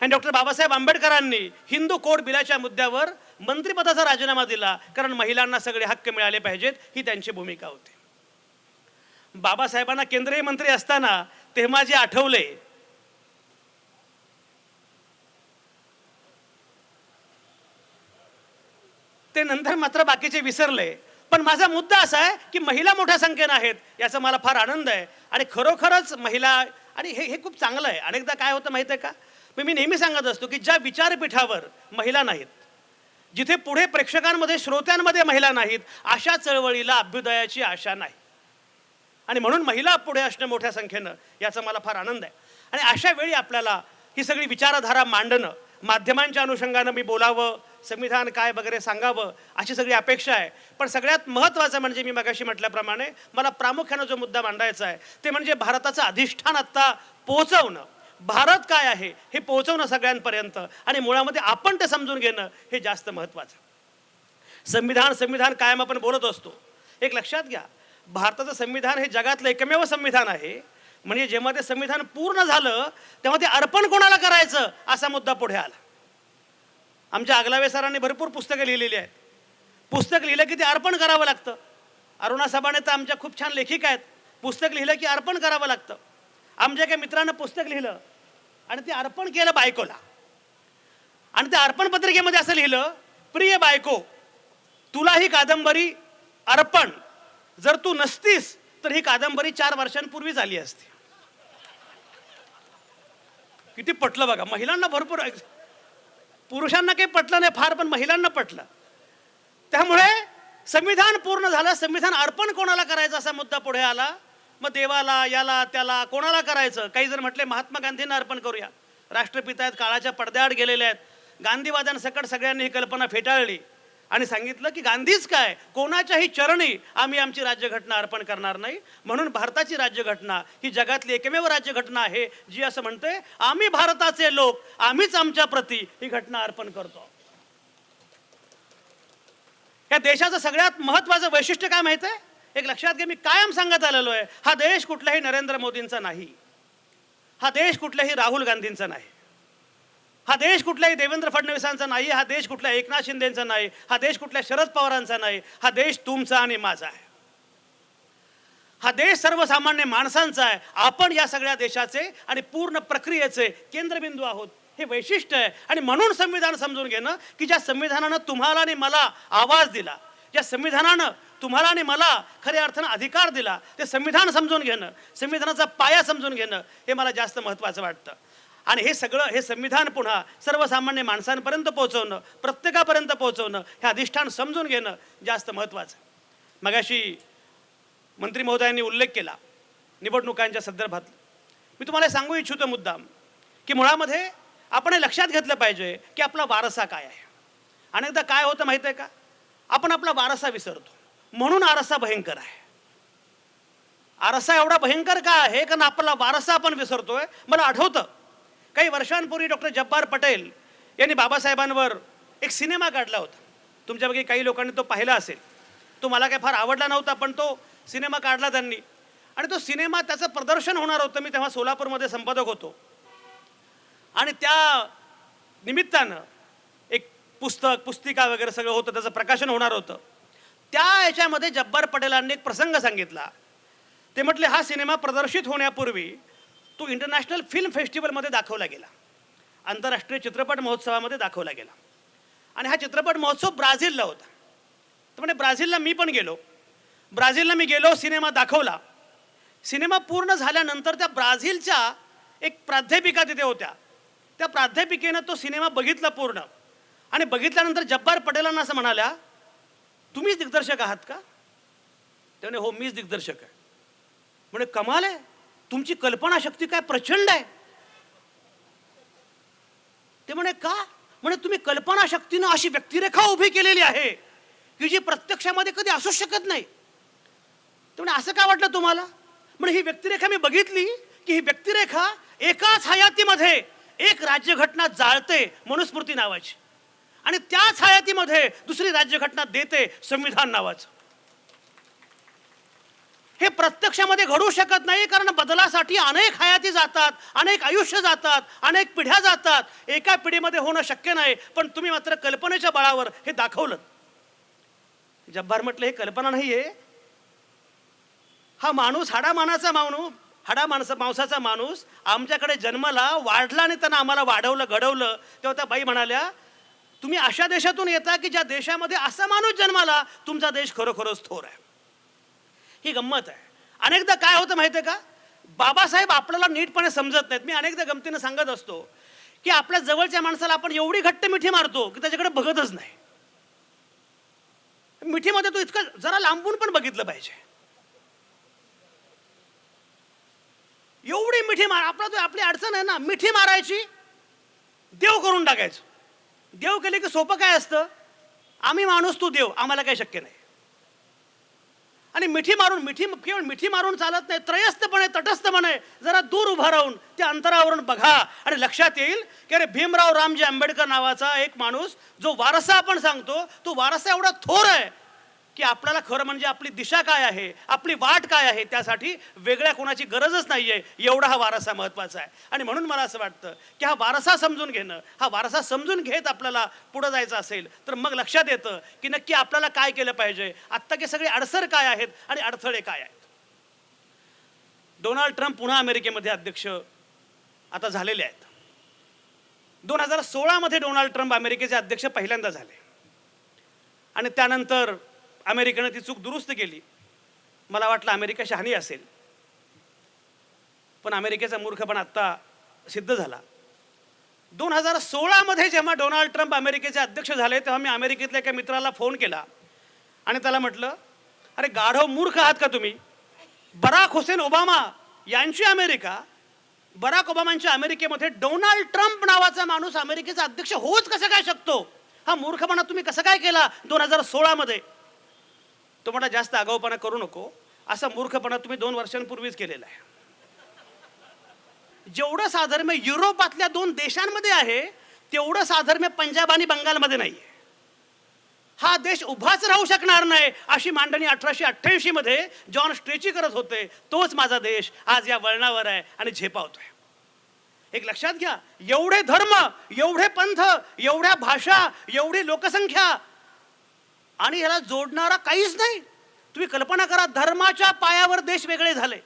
आणि डॉक्टर बाबासाहेब आंबेडकरांनी हिंदू कोड बिलाच्या मुद्द्यावर मंत्रिपदाचा राजीनामा दिला, कारण महिलांना सगळे हक्क मिळाले पाहिजेत, ही त्यांची भूमिका होती. बाबासाहेबांना केंद्रीय मंत्री असताना तेव्हा जे आठवले, ते नंतर मात्र बाकीचे विसरले. पण माझा मुद्दा असा आहे की महिला मोठ्या संख्येने आहेत, याचा मला फार आनंद आहे. आणि खरोखरच महिला, आणि हे खूप चांगलं आहे. अनेकदा काय होतं माहिती आहे का, मी नेहमी सांगत असतो की ज्या विचारपीठावर महिला नाहीत, जिथे पुढे प्रेक्षकांमध्ये, श्रोत्यांमध्ये महिला नाहीत, अशा चळवळीला अभ्युदयाची आशा नाही. आणि म्हणून महिला पुढे असणं मोठ्या संख्येनं, याचा मला फार आनंद आहे. आणि अशा वेळी आपल्याला ही सगळी विचारधारा मांडणं, माध्यमांच्या अनुषंगानं मी बोलावं, संविधान काय वगैरे सांगावं, अशी सगळी अपेक्षा आहे. पण सगळ्यात महत्त्वाचं म्हणजे मी मगाशी म्हटल्याप्रमाणे मला प्रामुख्यानं जो मुद्दा मांडायचा आहे ते म्हणजे भारताचं अधिष्ठान आत्ता पोहोचवणं. भारत काय आहे हे पोहोचवणं सगळ्यांपर्यंत, आणि मुळामध्ये आपण ते समजून घेणं हे जास्त महत्त्वाचं. संविधान कायम आपण बोलत असतो. एक लक्षात घ्या, भारताचं संविधान हे जगातलं एकमेव संविधान आहे. म्हणजे जेव्हा ते संविधान पूर्ण झालं तेव्हा ते अर्पण कोणाला करायचं असा मुद्दा पुढे आला. आमच्या आगलावे सरांनी भरपूर पुस्तकं लिहिलेली आहेत. पुस्तक लिहिलं की ते अर्पण करावं लागतं. अरुणा साबाणे तर आमच्या खूप छान लेखिका आहेत. पुस्तक लिहिलं की अर्पण करावं लागतं. आमच्या एका मित्रानं पुस्तक लिहिलं आणि ते अर्पण केलं बायकोला, आणि त्या अर्पण पत्रिकेमध्ये असं लिहिलं, प्रिय बायको, तुला ही कादंबरी अर्पण. जर तू नसतीस तर ही कादंबरी 4 वर्षांपूर्वी झाली असती. किती पटलं बघा. महिलांना भरपूर, पुरुषांना काही पटलं नाही फार, पण महिलांना पटलं. त्यामुळे संविधान पूर्ण झालं, संविधान अर्पण कोणाला करायचं असा मुद्दा पुढे आला. मग देवाला, याला त्याला कोणाला करायचं. काही जण म्हटले महात्मा गांधींना अर्पण करूया. राष्ट्रपिता आहेत, काळाच्या पडद्याआड गेलेले आहेत. गांधीवाद्यांसकट सगळ्यांनी ही कल्पना फेटाळली आणि सांगितलं की गांधीच काय, कोणाच्याही चरणी आम्ही आमची राज्यघटना अर्पण करणार नाही. म्हणून भारताची राज्यघटना ही जगातली एकमेव राज्यघटना आहे जी असं म्हणते, आम्ही भारताचे लोक, आम्हीच आमच्या प्रती ही घटना अर्पण करतो. या देशाचं सगळ्यात महत्त्वाचं वैशिष्ट्य काय माहिती आहे? एक लक्षात घ्या, मी कायम सांगत आलेलो आहे, हा देश कुठल्याही नरेंद्र मोदींचा नाही, हा देश कुठल्याही राहुल गांधींचा नाही, हा देश कुठल्याही देवेंद्र फडणवीसांचा नाही, हा देश कुठल्या एकनाथ शिंदेचा नाही, हा देश कुठल्या शरद पवारांचा नाही. हा देश तुमचा आणि माझा आहे. हा देश सर्वसामान्य माणसांचा आहे. आपण या सगळ्या देशाचे आणि पूर्ण प्रक्रियेचे केंद्रबिंदू आहोत, हे वैशिष्ट्य आहे. आणि म्हणून संविधान समजून घेणं की ज्या संविधानानं तुम्हाला आणि मला आवाज दिला, ज्या संविधानानं तुम्हाला आणि मला खऱ्या अर्थानं अधिकार दिला, ते संविधान समजून घेणं, संविधानाचा पाया समजून घेणं हे मला जास्त महत्त्वाचं वाटतं. आणि हे संविधान पुन्हा सर्वसामान्य माणसांपर्यंत पोहोचवणं, प्रत्येकापर्यंत पोहोचवणं, हे अधिष्ठान समजून घेणं जास्त महत्त्वाचं आहे. मगाशी मंत्री महोदयांनी उल्लेख केला निवडणुकांच्या संदर्भात. मी तुम्हाला सांगू इच्छितो मुद्दाम की मुळामध्ये आपण हे लक्षात घेतलं पाहिजे की आपला वारसा काय आहे. अनेकदा काय होतं माहिती आहे का, आपण आपला वारसा विसरतो, म्हणून आरसा भयंकर आहे. आरसा एवढा भयंकर का आहे, कारण आपला वारसा आपण विसरतोय. मला आठवतं काही वर्षांपूर्वी डॉक्टर जब्बार पटेल यांनी बाबासाहेबांवर एक सिनेमा काढला होता. तुमच्यापैकी काही लोकांनी तो पाहिला असेल. तो मला काही फार आवडला नव्हता, पण तो सिनेमा काढला त्यांनी. आणि तो सिनेमा, त्याचं प्रदर्शन होणार होतं. मी तेव्हा सोलापूरमध्ये संपादक होतो आणि त्या निमित्तानं एक पुस्तिका वगैरे सगळं होतं, त्याचं प्रकाशन होणार होतं. त्या याच्यामध्ये जब्बार पटेलांनी एक प्रसंग सांगितला. ते म्हटले हा सिनेमा प्रदर्शित होण्यापूर्वी तो इंटरनॅशनल फिल्म फेस्टिवलमध्ये दाखवला गेला, आंतरराष्ट्रीय चित्रपट महोत्सवामध्ये दाखवला गेला. आणि हा चित्रपट महोत्सव ब्राझीलला होता. तर म्हणजे ब्राझीलला मी पण गेलो. ब्राझीलला मी गेलो, सिनेमा दाखवला. सिनेमा पूर्ण झाल्यानंतर त्या ब्राझीलच्या एक प्राध्यापिका तिथे होत्या. त्या प्राध्यापिकेनं तो सिनेमा बघितला पूर्ण, आणि बघितल्यानंतर जब्बार पटेलांना असं म्हणाल्या, तुम्हीच दिग्दर्शक आहात का? ते म्हणे हो, मीच दिग्दर्शक आहे. म्हणे कमाल आहे, तुमची कल्पनाशक्ती काय प्रचंड आहे. ते म्हणे का? म्हणे तुम्ही कल्पनाशक्तीनं अशी व्यक्तिरेखा उभी केलेली आहे की जी प्रत्यक्षामध्ये कधी असू शकत नाही. ते म्हणे असं का वाटलं तुम्हाला? म्हणे ही व्यक्तिरेखा मी बघितली की ही व्यक्तिरेखा एकाच हयातीमध्ये एक राज्यघटना जाळते, मनुस्मृती नावाची, आणि त्याच हयातीमध्ये दुसरी राज्यघटना देते, संविधान नावाचं. हे प्रत्यक्षामध्ये घडू शकत नाही, कारण बदलासाठी अनेक हयाती जातात, अनेक आयुष्य जातात, अनेक पिढ्या जातात. एका पिढीमध्ये होणं शक्य नाही, पण तुम्ही मात्र कल्पनेच्या बळावर हे दाखवलं. जब्बार म्हटलं हे कल्पना नाही आहे, हा माणूस मांसाचा माणूस आमच्याकडे जन्माला वाढला आणि त्यांना आम्हाला वाढवलं, घडवलं. तेव्हा त्या बाई म्हणाल्या, तुम्ही अशा देशातून येता की ज्या देशामध्ये असा माणूस जन्माला, तुमचा देश खरोखरच थोर आहे. ही गंमत आहे. अनेकदा काय होतं माहिती आहे का, बाबासाहेब आपल्याला नीटपणे समजत नाहीत. मी अनेकदा गमतीनं सांगत असतो की आपल्या जवळच्या माणसाला आपण एवढी घट्ट मिठी मारतो की त्याच्याकडे बघतच नाही. मिठीमध्ये तो इतकं जरा लांबून पण बघितलं पाहिजे. एवढी मिठी मार, आपली अडचण आहे ना, मिठी मारायची, देव करून टाकायचं. देव केले की सोपं काय असतं, आम्ही माणूस तू देव, आम्हाला काही शक्य नाही. आणि केवळ मिठी मारून चालत नाही, त्रयस्थपणे, तटस्थपणे जरा दूर उभा राहून त्या अंतरावरून बघा आणि लक्षात येईल की अरे भीमराव रामजी आंबेडकर नावाचा एक माणूस, जो वारसा आपण सांगतो, तो वारसा एवढा थोर आहे की आपल्याला खरं म्हणजे आपली दिशा काय आहे, आपली वाट काय आहे, त्यासाठी वेगळ्या कोणाची गरजच नाही आहे. एवढा हा वारसा महत्त्वाचा आहे. आणि म्हणून मला असं वाटतं की हा वारसा समजून घेणं, हा वारसा समजून घेत आपल्याला पुढं जायचं असेल तर मग लक्षात येतं की नक्की आपल्याला काय केलं पाहिजे, आत्ताचे सगळे अडसर काय आहेत आणि अडथळे काय आहेत. डोनाल्ड ट्रम्प पुन्हा अमेरिकेमध्ये अध्यक्ष आता झालेले आहेत. 2016 मध्ये डोनाल्ड ट्रम्प अमेरिकेचे अध्यक्ष पहिल्यांदा झाले आणि त्यानंतर अमेरिकेनं ती चूक दुरुस्त केली. मला वाटलं अमेरिका शहाणी असेल, पण अमेरिकेचा मूर्खपणा आत्ता सिद्ध झाला. 2016 मध्ये जेव्हा डोनाल्ड ट्रम्प अमेरिकेचे अध्यक्ष झाले, तेव्हा मी अमेरिकेतल्या एका मित्राला फोन केला आणि त्याला म्हटलं, अरे गाढव मूर्ख आहात का तुम्ही? बराक हुसेन ओबामा यांची अमेरिका, बराक ओबामांच्या अमेरिकेमध्ये डोनाल्ड ट्रम्प नावाचा माणूस अमेरिकेचा अध्यक्ष होऊच कसं काय शकतो? हा मूर्खपणा तुम्ही कसं काय केला 2016 मध्ये? तो म्हटला, जास्त आगाऊपणा करू नको, असा मूर्खपणा तुम्ही 2 वर्षांपूर्वीच केलेला आहे. जेवढं साधर्म्य युरोपातल्या 2 देशांमध्ये आहे, तेवढं साधर्म्य पंजाब आणि बंगालमध्ये नाही आहे. हा देश उभाच राहू शकणार नाही अशी मांडणी 1888 मध्ये जॉन स्ट्रेची करत होते. तोच माझा देश आज या वळणावर आहे आणि झेपावतोय. एक लक्षात घ्या, एवढे धर्म, एवढे पंथ, एवढ्या भाषा, एवढी लोकसंख्या आणि याला जोडणारा काहीच नाही. तुम्ही कल्पना करा, धर्माच्या पायावर देश वेगळे झाले.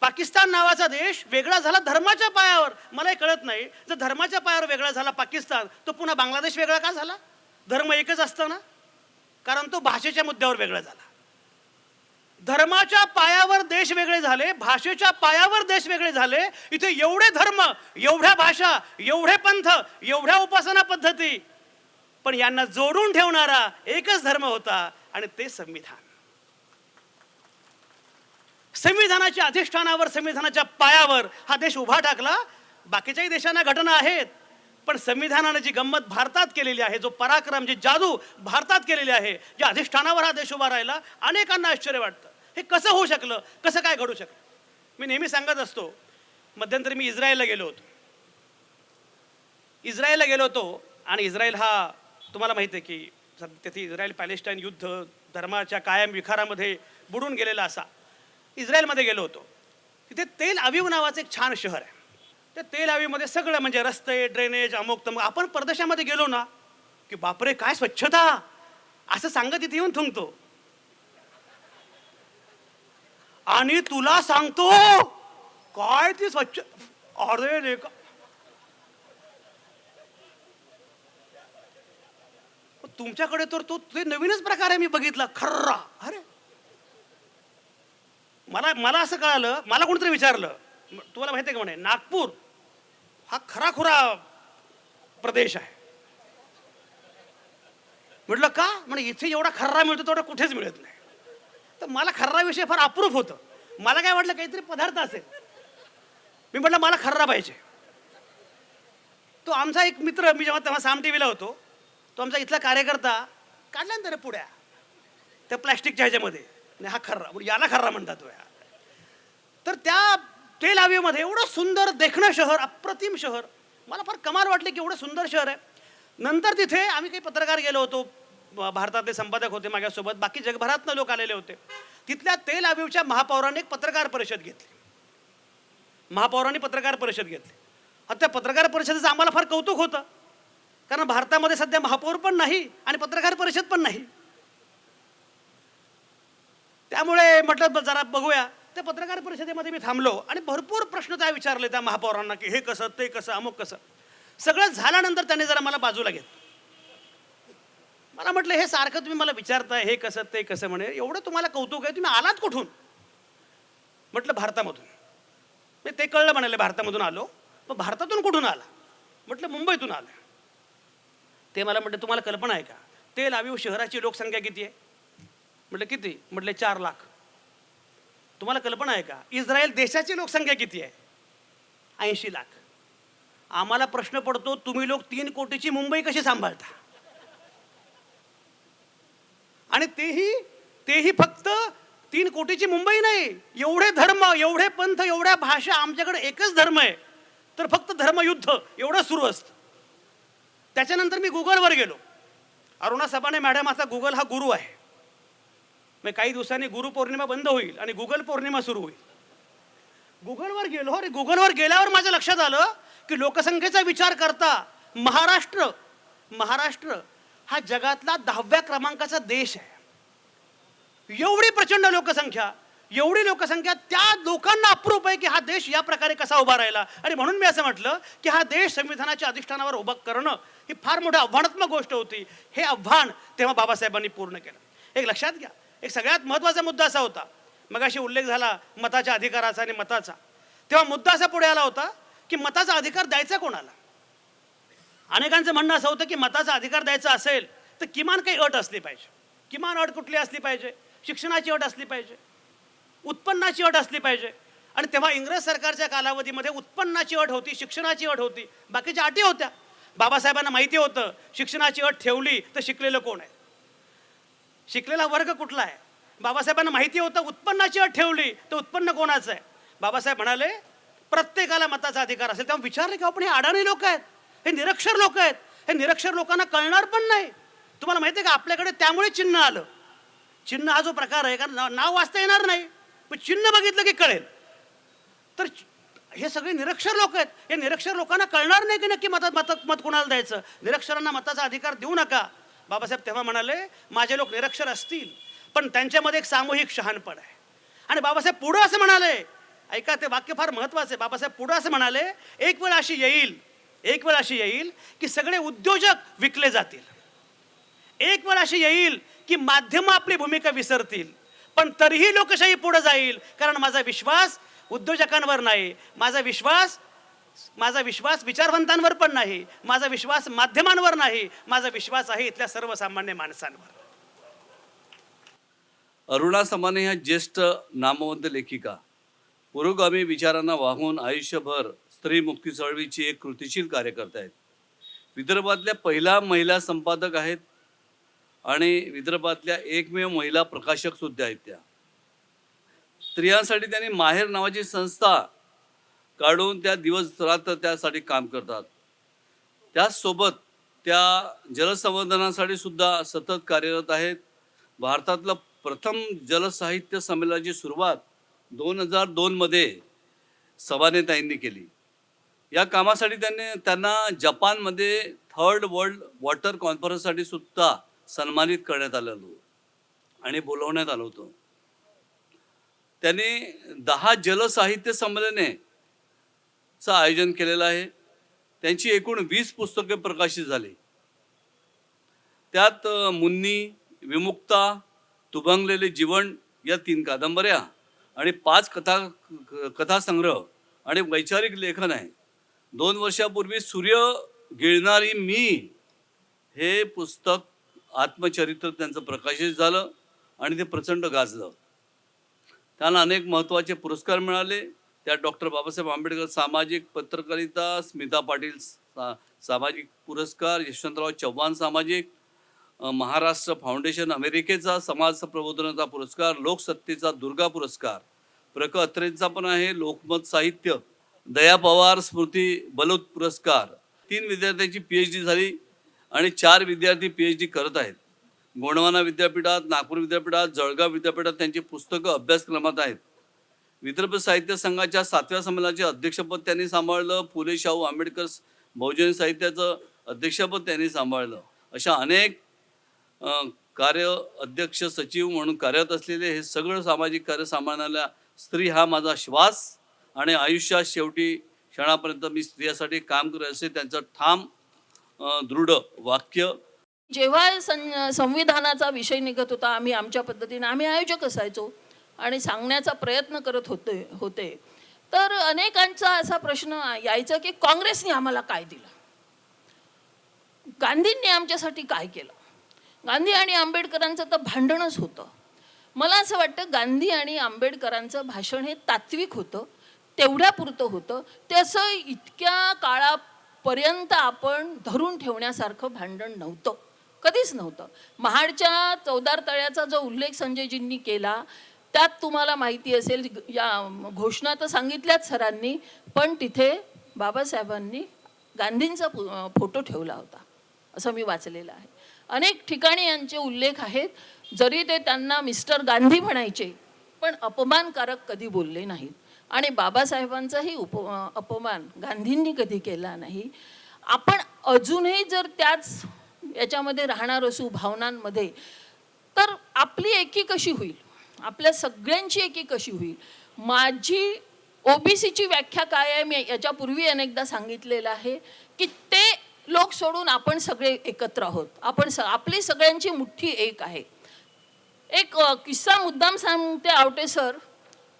पाकिस्तान नावाचा देश वेगळा झाला धर्माच्या पायावर. मला हे कळत नाही, जर धर्माच्या पायावर वेगळा झाला पाकिस्तान, तो पुन्हा बांगलादेश वेगळा का झाला? धर्म एकच असताना, कारण तो भाषेच्या मुद्द्यावर वेगळा झाला. धर्माच्या पायावर देश वेगळे झाले, भाषेच्या पायावर देश वेगळे झाले. इथे एवढे धर्म, एवढ्या भाषा, एवढे पंथ, एवढ्या उपासना पद्धती, पण यांना जोडून ठेवणारा एकच धर्म होता आणि ते संविधान. संविधानाच्या अधिष्ठानावर, संविधानाच्या पायावर हा देश उभा टाकला. बाकीच्याही देशांना घटना आहेत, पण संविधानाने जी गंमत भारतात केलेली आहे, जो पराक्रम, जी जादू भारतात केलेली आहे, ज्या अधिष्ठानावर हा देश उभा राहिला, अनेकांना आश्चर्य वाटतं. हे कसं होऊ शकलं, कसं काय घडू शकलं. मी नेहमी सांगत असतो, मध्यंतरी मी इस्रायलला गेलो होतो आणि इस्रायल हा तुम्हाला माहिती आहे की तिथे इस्रायल पॅलेस्टाईन युद्ध धर्माच्या कायम विखारामध्ये बुडून गेलेला असा. इस्रायलमध्ये गेलो होतो. तिथे तेल अवीव नावाचं एक छान शहर आहे. त्या तेल अवीवमध्ये सगळं म्हणजे रस्ते, ड्रेनेज, अमुक तमुक. आपण परदेशामध्ये गेलो ना की बापरे काय स्वच्छता असं सांगत इथे येऊन थुंकतो. आणि तुला सांगतो काय ती स्वच्छ, अरे रे, तुमच्याकडे तर तो ते नवीनच प्रकार आहे मी बघितला खर्रा. अरे मला असं कळालं, मला कोणतरी विचारलं, तुम्हाला माहिती आहे का म्हणे नागपूर हा खराखुरा प्रदेश आहे. म्हटलं का, म्हणे इथे एवढा खर्रा मिळतो तेवढा कुठेच मिळत नाही. तर मला खर्रा विषय फार अप्रूप होतं. मला काय वाटलं काहीतरी पदार्थ असेल. मी म्हटलं मला खर्रा पाहिजे. तो आमचा एक मित्र, मी जेव्हा साम टीव्हीला होतो, तो आमचा इथला कार्यकर्ता काढल्यानंतर पुड्या त्या प्लॅस्टिकच्या ह्याच्यामध्ये, हा खर्रा, याला खर्रा म्हणतात. तर त्या तेल अवीवमध्ये एवढं सुंदर देखणं शहर, अप्रतिम शहर, मला फार कमाल वाटले की एवढं सुंदर शहर आहे. नंतर तिथे आम्ही काही पत्रकार गेलो होतो, भारतातले संपादक होते माझ्यासोबत, बाकी जगभरातनं लोक आलेले होते. तिथल्या तेल अवीवच्या महापौरांनी एक पत्रकार परिषद घेतली. महापौरांनी पत्रकार परिषद घेतली. आता त्या पत्रकार परिषदेचं आम्हाला फार कौतुक होतं, कारण भारतामध्ये सध्या महापौर पण नाही आणि पत्रकार परिषद पण नाही. त्यामुळे म्हटलं जरा बघूया. त्या पत्रकार परिषदेमध्ये मी थांबलो आणि भरपूर प्रश्न त्या विचारले त्या महापौरांना की हे कसं, ते कसं, अमुक कसं. सगळं झाल्यानंतर त्यांनी जरा मला बाजूला घेतलं. मला म्हटलं हे सारखं तुम्ही मला विचारताय हे कसं, ते कसं, म्हणे एवढं तुम्हाला कौतुक आहे, तुम्ही आलात कुठून. म्हटलं भारतामधून. मी ते कळलं, म्हणाले भारतामधून आलो. पण भारतातून कुठून आला. म्हटलं मुंबईतून आलं. ते मला म्हटलं तुम्हाला कल्पना आहे का तेल अवीव शहराची लोकसंख्या किती आहे. म्हटलं किती. म्हटले 4 लाख. तुम्हाला कल्पना आहे का इस्रायल देशाची लोकसंख्या किती आहे. 80 लाख. आम्हाला प्रश्न पडतो तुम्ही लोक 3 कोटीची मुंबई कशी सांभाळता. आणि तेही फक्त 3 कोटीची मुंबई नाही, एवढे धर्म, एवढे पंथ, एवढ्या भाषा, आमच्याकडे एकच धर्म आहे तर फक्त धर्मयुद्ध एवढं सुरू असतं. त्याच्यानंतर मी गुगलवर गेलो. अरुणा सबाने मॅडम, आता गुगल हा गुरु आहे. मग काही दिवसांनी गुरु पौर्णिमा बंद होईल आणि गुगल पौर्णिमा सुरू होईल. गुगलवर गेलो. अरे गुगलवर गेल्यावर माझ्या लक्षात आलं की लोकसंख्येचा विचार करता महाराष्ट्र हा जगातला 10व्या क्रमांकाचा देश आहे. एवढी प्रचंड लोकसंख्या, एवढी लोकसंख्या, त्या लोकांना अप्रूप आहे की हा देश या प्रकारे कसा उभा राहिला. आणि म्हणून मी असं म्हटलं की हा देश संविधानाच्या अधिष्ठानावर उभा करणं ही फार मोठी आव्हानात्मक गोष्ट होती. हे आव्हान तेव्हा बाबासाहेबांनी पूर्ण केलं. एक लक्षात घ्या, एक सगळ्यात महत्त्वाचा मुद्दा असा होता, मगाशी उल्लेख झाला मताच्या अधिकाराचा आणि मताचा. तेव्हा मुद्दा असा पुढे आला होता की मताचा अधिकार द्यायचा कोणाला. अनेकांचं म्हणणं असं होतं की मताचा अधिकार द्यायचा असेल तर किमान काही अट असली पाहिजे. किमान अट कुठली असली पाहिजे. शिक्षणाची अट असली पाहिजे, उत्पन्नाची अट असली पाहिजे. आणि तेव्हा इंग्रज सरकारच्या कालावधीमध्ये उत्पन्नाची अट होती, शिक्षणाची अट होती, बाकीच्या अटी होत्या. बाबासाहेबांना माहिती होतं शिक्षणाची अट ठेवली तर शिकलेलं कोण आहे, शिकलेला वर्ग कुठला आहे. बाबासाहेबांना माहिती होतं उत्पन्नाची अट ठेवली तर उत्पन्न कोणाचं आहे. बाबासाहेब म्हणाले प्रत्येकाला मताचा अधिकार असेल. तेव्हा विचारले की आपण हे अडाणी लोक आहेत, हे निरक्षर लोक आहेत, हे निरक्षर लोकांना कळणार पण नाही. तुम्हाला माहिती आहे का आपल्याकडे त्यामुळे चिन्ह आलं. चिन्ह हा जो प्रकार आहे, कारण नाव वाचता येणार नाही पण चिन्ह बघितलं की कळेल. तर हे सगळे निरक्षर लोक आहेत. हे निरक्षर लोकांना कळणार नाही की नक्की मत कोणाला द्यायचं. निरक्षरांना मताचा अधिकार देऊ नका. बाबासाहेब तेव्हा म्हणाले माझे लोक निरक्षर असतील पण त्यांच्यामध्ये एक सामूहिक शहाणपण आहे. आणि बाबासाहेब पुढं असं म्हणाले, ऐका ते वाक्य फार महत्त्वाचं आहे. बाबासाहेब पुढं असं म्हणाले एक वेळ अशी येईल की सगळे उद्योजक विकले जातील. एक वेळ अशी येईल की माध्यमं आपली भूमिका विसरतील. पण तरीही लोकशाही पुढे जाईल, कारण माझा विश्वास उद्योजकांवर नाही, माझा विश्वास विचारवंतांवर पण नाही, माझा विश्वास माध्यमांवर नाही, माझा विश्वास आहे इथल्या सर्वसामान्य माणसांवर. अरुणा समाने ह्या ज्येष्ठ नामवंत लेखिका पुरोगामी विचारांना वाहून आयुष्यभर स्त्री मुक्ती चळवळीची एक कृतिशील कार्यकर्ता आहेत. विदर्भातल्या पहिल्या महिला संपादक आहेत आणि विदर्भातल्या एकमेव महिला प्रकाशक सुद्धा आहेत. त्या स्त्रियांसाठी त्यांनी माहेर नावाची संस्था काढून त्या दिवस रात्र त्यासाठी काम करतात. त्याचसोबत त्या जलसंवर्धनासाठी सुद्धा सतत कार्यरत आहेत. भारतातलं प्रथम जलसाहित्य संमेलनाची सुरुवात 2002 मध्ये समानेताईंनी केली. या कामासाठी त्यांना जपानमध्ये 3rd वर्ल्ड वॉटर कॉन्फरन्ससाठी सुद्धा सन्मानित करण्यात आलेलं आणि बोलवण्यात आलं होतं. त्यांनी 10 जलसाहित्य संमेलनेचं आयोजन केलेलं आहे. त्यांची एकूण 20 पुस्तके प्रकाशित झाली. त्यात मुन्नी, विमुक्ता, तुभंगलेले जीवन या 3 कादंबऱ्या आणि 5 कथासंग्रह आणि वैचारिक लेखन आहे. 2 वर्षापूर्वी सूर्य गिळणारी मी हे पुस्तक आत्मचरित्र त्यांचं प्रकाशित झालं आणि ते प्रचंड गाजलं. त्यांना अनेक महत्त्वाचे पुरस्कार मिळाले. त्यात डॉक्टर बाबासाहेब आंबेडकर सामाजिक पत्रकारिता, स्मिता पाटील सामाजिक पुरस्कार, यशवंतराव चव्हाण सामाजिक, महाराष्ट्र फाउंडेशन अमेरिकेचा समाज प्रबोधनाचा पुरस्कार, लोकसत्तेचा दुर्गा पुरस्कार, अत्रेंचा पण आहे, लोकमत साहित्य, दया पवार स्मृती बलूत पुरस्कार. 3 विद्यार्थ्यांची PhD झाली आणि 4 विद्यार्थी PhD करत आहेत. गोंडवाना विद्यापीठात, नागपूर विद्यापीठात, जळगाव विद्यापीठात त्यांची पुस्तकं अभ्यासक्रमात आहेत. विदर्भ साहित्य संघाच्या 7व्या संमेलनाचे अध्यक्षपद त्यांनी सांभाळलं. फुले शाहू आंबेडकर बहुजन साहित्याचं अध्यक्षपद त्यांनी सांभाळलं. अशा अनेक कार्य अध्यक्ष सचिव म्हणून कार्यरत असलेले हे सगळं सामाजिक कार्य सांभाळणाऱ्या स्त्री हा माझा श्वास आणि आयुष्यात शेवटी क्षणापर्यंत मी स्त्रियासाठी काम करेन असे त्यांचं ठाम दृढ वाक्य. जेव्हा संविधानाचा विषय निघत होता, आम्ही आमच्या पद्धतीने आम्ही आयोजक असायचो आणि सांगण्याचा प्रयत्न करत होते तर अनेकांचा असा प्रश्न यायचा की काँग्रेसने आम्हाला काय दिलं, गांधींनी आमच्यासाठी काय केलं. गांधी आणि आंबेडकरांचं तर भांडणच होतं. मला असं वाटतं गांधी आणि आंबेडकरांचं भाषण हे तात्विक होतं, तेवढ्यापुरतं होतं. ते असं इतक्या काळापर्यंत आपण धरून ठेवण्यासारखं भांडण नव्हतं, कधीच नव्हतं. महाडच्या चौदार तळ्याचा जो उल्लेख संजयजींनी केला त्यात तुम्हाला माहिती असेल, या घोषणा तर सांगितल्याच सरांनी, पण तिथे बाबासाहेबांनी गांधींचा फोटो ठेवला होता असं मी वाचलेलं आहे. अनेक ठिकाणी यांचे उल्लेख आहेत. जरी ते त्यांना मिस्टर गांधी म्हणायचे पण अपमानकारक कधी बोलले नाहीत आणि बाबासाहेबांचाही अपमान गांधींनी कधी केला नाही. आपण अजूनही जर त्याच याच्यामध्ये राहणार असू भावनांमध्ये तर आपली एकी कशी होईल, आपल्या सगळ्यांची एकी कशी होईल. माझी OBCची व्याख्या काय आहे मी याच्यापूर्वी अनेकदा सांगितलेलं आहे की ते लोक सोडून आपण सगळे एकत्र आहोत. आपली सगळ्यांची मुठ्ठी एक आहे. एक किस्सा मुद्दाम सांगते आवटे सर.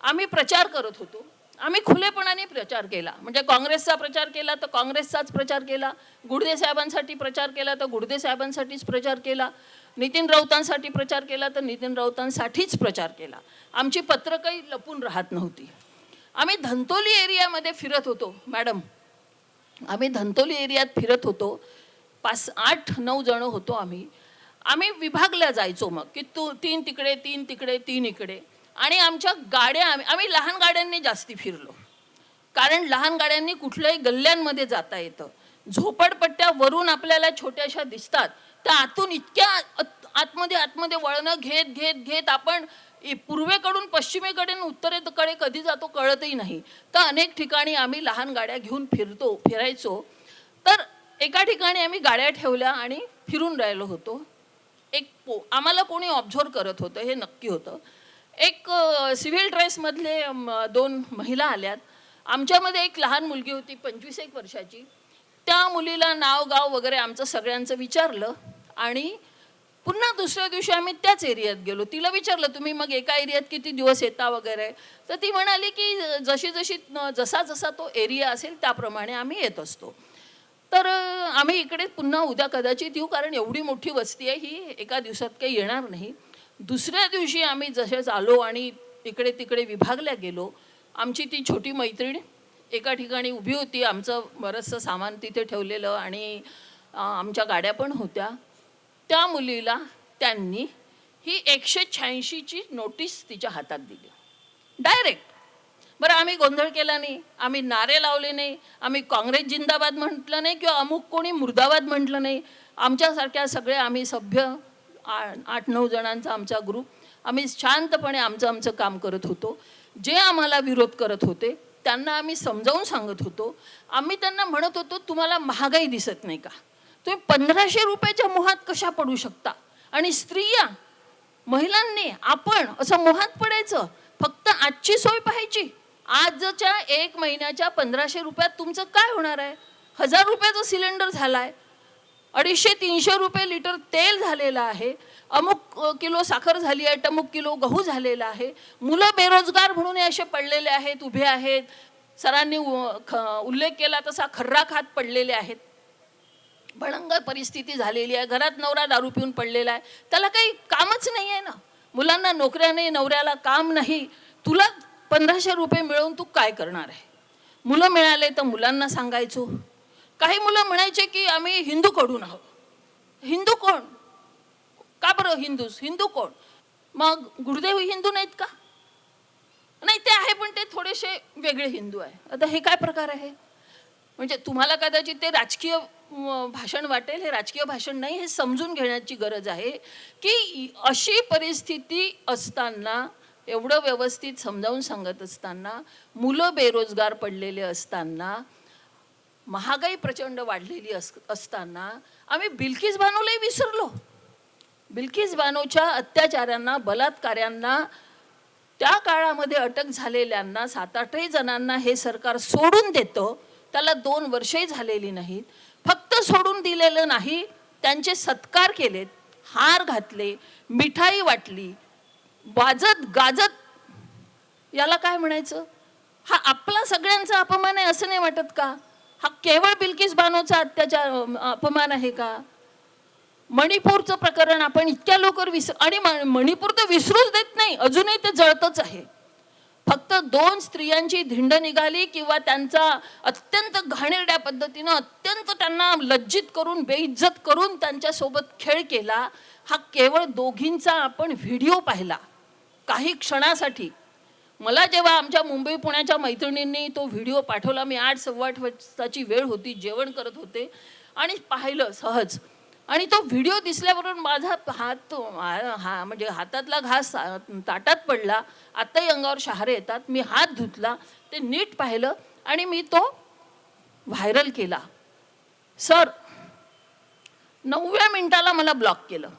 आम्ही प्रचार करत होतो, आम्ही खुलेपणाने प्रचार केला. म्हणजे काँग्रेसचा प्रचार केला तर काँग्रेसचाच प्रचार केला, गुडदे साहेबांसाठी प्रचार केला तर गुडदे साहेबांसाठीच प्रचार केला, नितीन राऊतांसाठी प्रचार केला तर नितीन राऊतांसाठीच प्रचार केला. आमची पत्रकही लपून राहत नव्हती. आम्ही धंतोली एरियामध्ये फिरत होतो मॅडम, आम्ही धंतोली एरियात फिरत होतो. 8-9 जण होतो आम्ही विभागल्या जायचो. मग की 3 तिकडे 3 तिकडे 3 इकडे. आणि आमच्या गाड्या आम्ही लहान गाड्यांनी जास्ती फिरलो, कारण लहान गाड्यांनी कुठल्याही गल्ल्यांमध्ये जाता येतं. झोपडपट्ट्या वरून आपल्याला छोट्याशा दिसतात, त्या आतून इतक्या आतमध्ये वळणं घेत आपण पूर्वेकडून पश्चिमेकडे उत्तरेकडे कधी जातो कळतही नाही. तर अनेक ठिकाणी आम्ही लहान गाड्या घेऊन फिरायचो. तर एका ठिकाणी आम्ही गाड्या ठेवल्या आणि फिरून राहिलो होतो. आम्हाला कोणी ऑब्झर्व करत होतं हे नक्की होतं. एक सिव्हिल ड्रेसमधले 2 महिला आल्यात. आमच्यामध्ये एक लहान मुलगी होती 25-1 वर्षाची. त्या मुलीला नाव गाव वगैरे आमचं सगळ्यांचं विचारलं आणि पुन्हा दुसऱ्या दिवशी आम्ही त्याच एरियात गेलो. तिला विचारलं, तुम्ही मग एका एरियात किती दिवस येता वगैरे. तर ती म्हणाली की जसा जसा तो एरिया असेल त्याप्रमाणे आम्ही येत असतो. तर आम्ही इकडे पुन्हा उद्या कदाचित येऊ, कारण एवढी मोठी वस्ती आहे, ही एका दिवसात काही येणार नाही. दुसऱ्या दिवशी आम्ही जसेच आलो आणि इकडे तिकडे विभागल्या गेलो. आमची ती छोटी मैत्रीण एका ठिकाणी उभी होती, आमचं बरंचसं सामान तिथे ठेवलेलं आणि आमच्या गाड्या पण होत्या. त्या मुलीला त्यांनी ही 186ची नोटीस तिच्या हातात दिली डायरेक्ट. बरं, आम्ही गोंधळ केला नाही, आम्ही नारे लावले नाही, आम्ही काँग्रेस जिंदाबाद म्हटलं नाही किंवा अमुक कोणी मुर्दाबाद म्हटलं नाही. आमच्यासारख्या सगळे आम्ही सभ्य 8-9 जणांचा आमचा ग्रुप, आम्ही शांतपणे आमचं काम करत होतो. जे आम्हाला विरोध करत होते त्यांना आम्ही समजावून सांगत होतो. आम्ही त्यांना म्हणत होतो, तुम्हाला महागाई दिसत नाही का? तुम्ही 1500 रुपयाच्या मोहात कशा पडू शकता? आणि स्त्रिया, महिलांनी आपण असं मोहात पडायचं? फक्त आजची सोय पाहायची. आजच्या 1 महिन्याच्या 1500 रुपयात तुमचं काय होणार आहे? 1000 रुपयाचा सिलेंडर झालाय, 250-300 रुपये लिटर तेल झालेलं आहे, अमुक किलो साखर झाली आहे, अमुक किलो गहू झालेला आहे. मुलं बेरोजगार म्हणून असे पडलेले आहेत, उभे आहेत. सरांनी उल्लेख केला तसा खर्रा खात पडलेले आहेत. भयंकर परिस्थिती झालेली आहे. घरात नवरा दारू पिऊन पडलेला आहे, त्याला काही कामच नाही आहे ना. मुलांना नोकऱ्या नाही, नवऱ्याला काम नाही. तुला 1500 रुपये मिळवून तू काय करणार आहे? मुलं मिळाले तर मुलांना सांगायचो. काही मुलं म्हणायचे की आम्ही हिंदूकडून आहोत. हिंदू कोण? का बरं हिंदू कोण? मग गुरुदेव हिंदू नाहीत का? नाही, ते आहे, पण ते थोडेसे वेगळे हिंदू आहे. आता हे काय प्रकार आहे? म्हणजे तुम्हाला कदाचित ते राजकीय भाषण वाटेल. हे राजकीय भाषण नाही, हे समजून घेण्याची गरज आहे की अशी परिस्थिती असताना, एवढं व्यवस्थित समजावून सांगत असताना, मुलं बेरोजगार पडलेले असताना, महागाई प्रचंड वाढलेली असताना आम्ही बिल्किस बानोलाही विसरलो. बिल्किस बानोच्या अत्याचारांना, बलात्कार्यांना, त्या काळामध्ये अटक झालेल्यांना 7-8 जणांना हे सरकार सोडून देतं. त्याला 2 वर्षही झालेली नाहीत. फक्त सोडून दिलेलं नाही, त्यांचे सत्कार केलेत, हार घातले, मिठाई वाटली, वाजत गाजत. याला काय म्हणायचं? हा आपला सगळ्यांचा अपमान आहे असं नाही वाटत का? हा केवळ बिल्किस बानोचा अपमान आहे का? मणिपूरचं प्रकरण आपण इतक्या लवकर आणि मणिपूर तर विसरूच देत नाही, अजूनही ते जळतच आहे. फक्त 2 स्त्रियांची धिंड निघाली किंवा त्यांचा अत्यंत घाणेरड्या पद्धतीनं, अत्यंत त्यांना लज्जित करून, बेइज्जत करून त्यांच्यासोबत खेळ केला. हा केवळ दोघींचा आपण व्हिडिओ पाहिला काही क्षणासाठी. मला जेव्हा आमच्या मुंबई पुण्याच्या मैत्रिणींनी तो व्हिडिओ पाठवला, मी 8-8:15 वाजताची वेळ होती, जेवण करत होते आणि पाहिलं सहज. आणि तो व्हिडिओ दिसल्याबरोबर माझा हात म्हणजे हातातला घास ताटात पडला. आत्ताही अंगावर शहारे येतात. मी हात धुतला, ते नीट पाहिलं आणि मी तो व्हायरल केला. सर 9व्या मिनिटाला मला ब्लॉक केलं.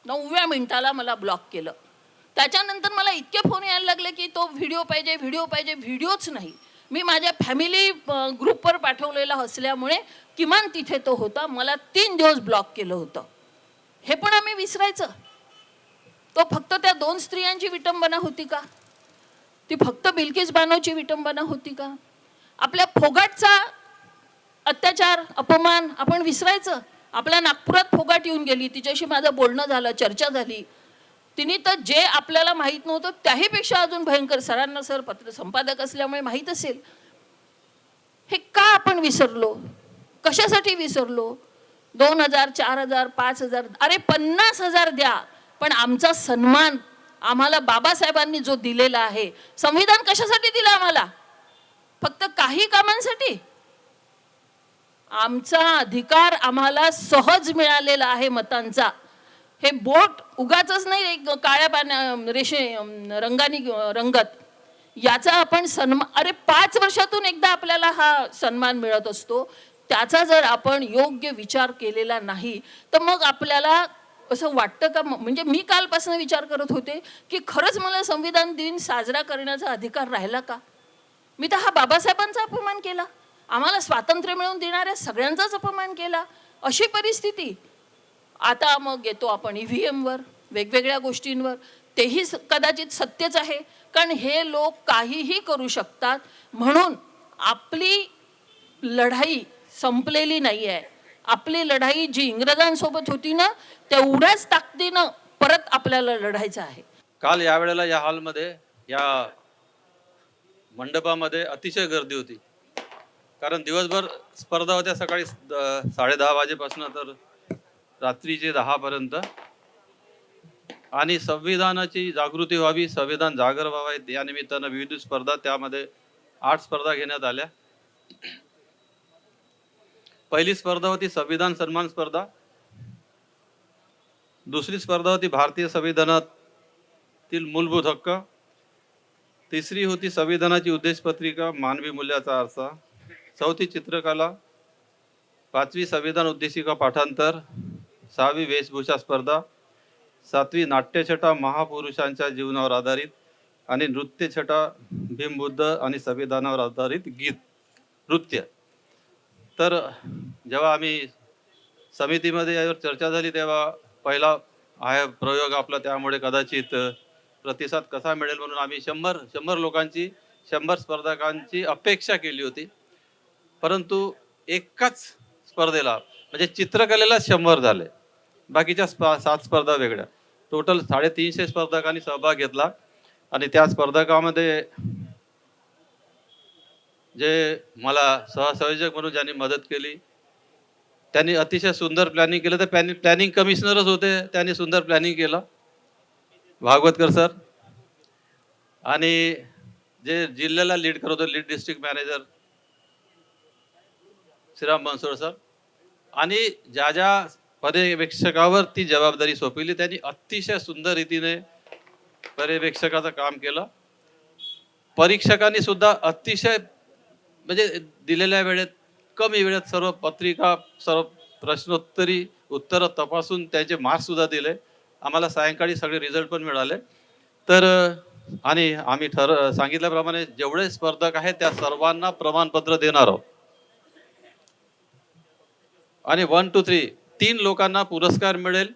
9व्या मिनिटाला मला ब्लॉक केलं. त्याच्यानंतर मला इतके फोन यायला लागले की तो व्हिडिओ पाहिजे, व्हिडिओ पाहिजे. व्हिडिओच नाही, मी माझ्या फॅमिली ग्रुपवर पाठवलेला असल्यामुळे किमान तिथे तो होता. मला 3 दिवस ब्लॉक केलं होतं. हे पण आम्ही विसरायचं? तो फक्त त्या 2 स्त्रियांची विटंबना होती का? ती फक्त बिल्किस बानोची विटंबना होती का? आपल्या फोगाटचा अत्याचार, अपमान आपण विसरायचं? आपल्या नागपुरात फोगाट येऊन गेली, तिच्याशी माझं बोलणं झालं, चर्चा झाली. तिने तर जे आपल्याला माहीत नव्हतं त्याहीपेक्षा अजून भयंकर, सरांना सर पत्र संपादक असल्यामुळे माहीत असेल. हे का आपण विसरलो? कशासाठी विसरलो? 2000, 4000, 5000, अरे 50,000 द्या, पण आमचा सन्मान आम्हाला बाबासाहेबांनी जो दिलेला आहे. संविधान कशासाठी दिलं आम्हाला? फक्त काही कामांसाठी? आमचा अधिकार आम्हाला सहज मिळालेला आहे मतांचा. हे बोट उगाचच नाही एक काळ्या रंगाने रंगत. याचा आपण सन्मान, अरे 5 वर्षातून एकदा आपल्याला हा सन्मान मिळत असतो. त्याचा जर आपण योग्य विचार केलेला नाही तर मग आपल्याला असं वाटतं का? म्हणजे मी कालपासून विचार करत होते की खरंच मला संविधान दिन साजरा करण्याचा अधिकार राहिला का? मी तर हा बाबासाहेबांचा अपमान केला, आम्हाला स्वातंत्र्य मिळवून देणाऱ्या सगळ्यांचाच अपमान केला. अशी परिस्थिती आता मग येतो आपण EVM वर, वेगवेगळ्या गोष्टींवर. तेही कदाचित सत्यच आहे, कारण हे लोक काहीही करू शकतात. म्हणून आपली लढाई संपलेली नाही आहे. आपली लढाई जी इंग्रजांसोबत होती ना, तेवढ्याच ताकदीनं परत आपल्याला लढायचं आहे. काल यावेळेला या हॉलमध्ये, या मंडपामध्ये अतिशय गर्दी होती. कारण दिवसभर स्पर्धा होत्या, सकाळी 10:30 वाजेपासून तर रात्रीचे 10 पर्यंत. आणि संविधानाची जागृती व्हावी, संविधान जागर व्हावे या निमित्तानं विविध स्पर्धा, त्यामध्ये 8 स्पर्धा घेण्यात आल्या. पहिली स्पर्धा होती संविधान सन्मान स्पर्धा. दुसरी स्पर्धा होती भारतीय संविधानातील मूलभूत हक्क. तिसरी होती संविधानाची उद्देशपत्रिका, मानवी मूल्याचा आरसा. चौथी चित्रकला. पाचवी संविधान उद्देशिका पाठांतर. सहावी वेशभूषा स्पर्धा. सातवी नाट्यछटा, महापुरुषांच्या जीवनावर आधारित. आणि नृत्यछटा, भीमबुद्ध आणि संविधानावर आधारित गीत नृत्य. तर जेव्हा आम्ही समितीमध्ये यावर चर्चा झाली तेव्हा पहिला आहे प्रयोग आपला, त्यामुळे कदाचित प्रतिसाद कसा मिळेल म्हणून आम्ही 100 लोकांची, 100 स्पर्धकांची अपेक्षा केली होती. परंतु एकाच स्पर्धेला म्हणजे चित्रकलेला 100 झाले, बाकीच्या 7 स्पर्धा वेगळ्या. टोटल 350 स्पर्धकांनी सहभाग घेतला. आणि त्या स्पर्धकामध्ये जे मला सहसंयोजक म्हणून ज्यांनी मदत केली, त्यांनी अतिशय सुंदर प्लॅनिंग केलं. तर प्लॅनिंग कमिशनरच होते, त्यांनी सुंदर प्लॅनिंग केलं, भागवतकर सर. आणि जे जिल्ह्याला लीड करत होते, lead district manager Shriram Bansod sir. आणि ज्या ज्या पर्यवेक्षकावर ती जबाबदारी सोपवली, त्यांनी अतिशय सुंदर रीतीने पर्यवेक्षकाचं काम केलं. परीक्षकांनी सुद्धा अतिशय म्हणजे दिलेल्या वेळेत, कमी वेळेत सर्व पत्रिका, सर्व प्रश्नोत्तरी उत्तरं तपासून त्यांचे मार्क्स सुद्धा दिले. आम्हाला सायंकाळी सगळे रिझल्ट पण मिळाले. तर आणि आम्ही सांगितल्याप्रमाणे जेवढे स्पर्धक आहेत त्या सर्वांना प्रमाणपत्र देणार आहोत. आणि 1 to 3 लोकांना पुरस्कार मिळेल.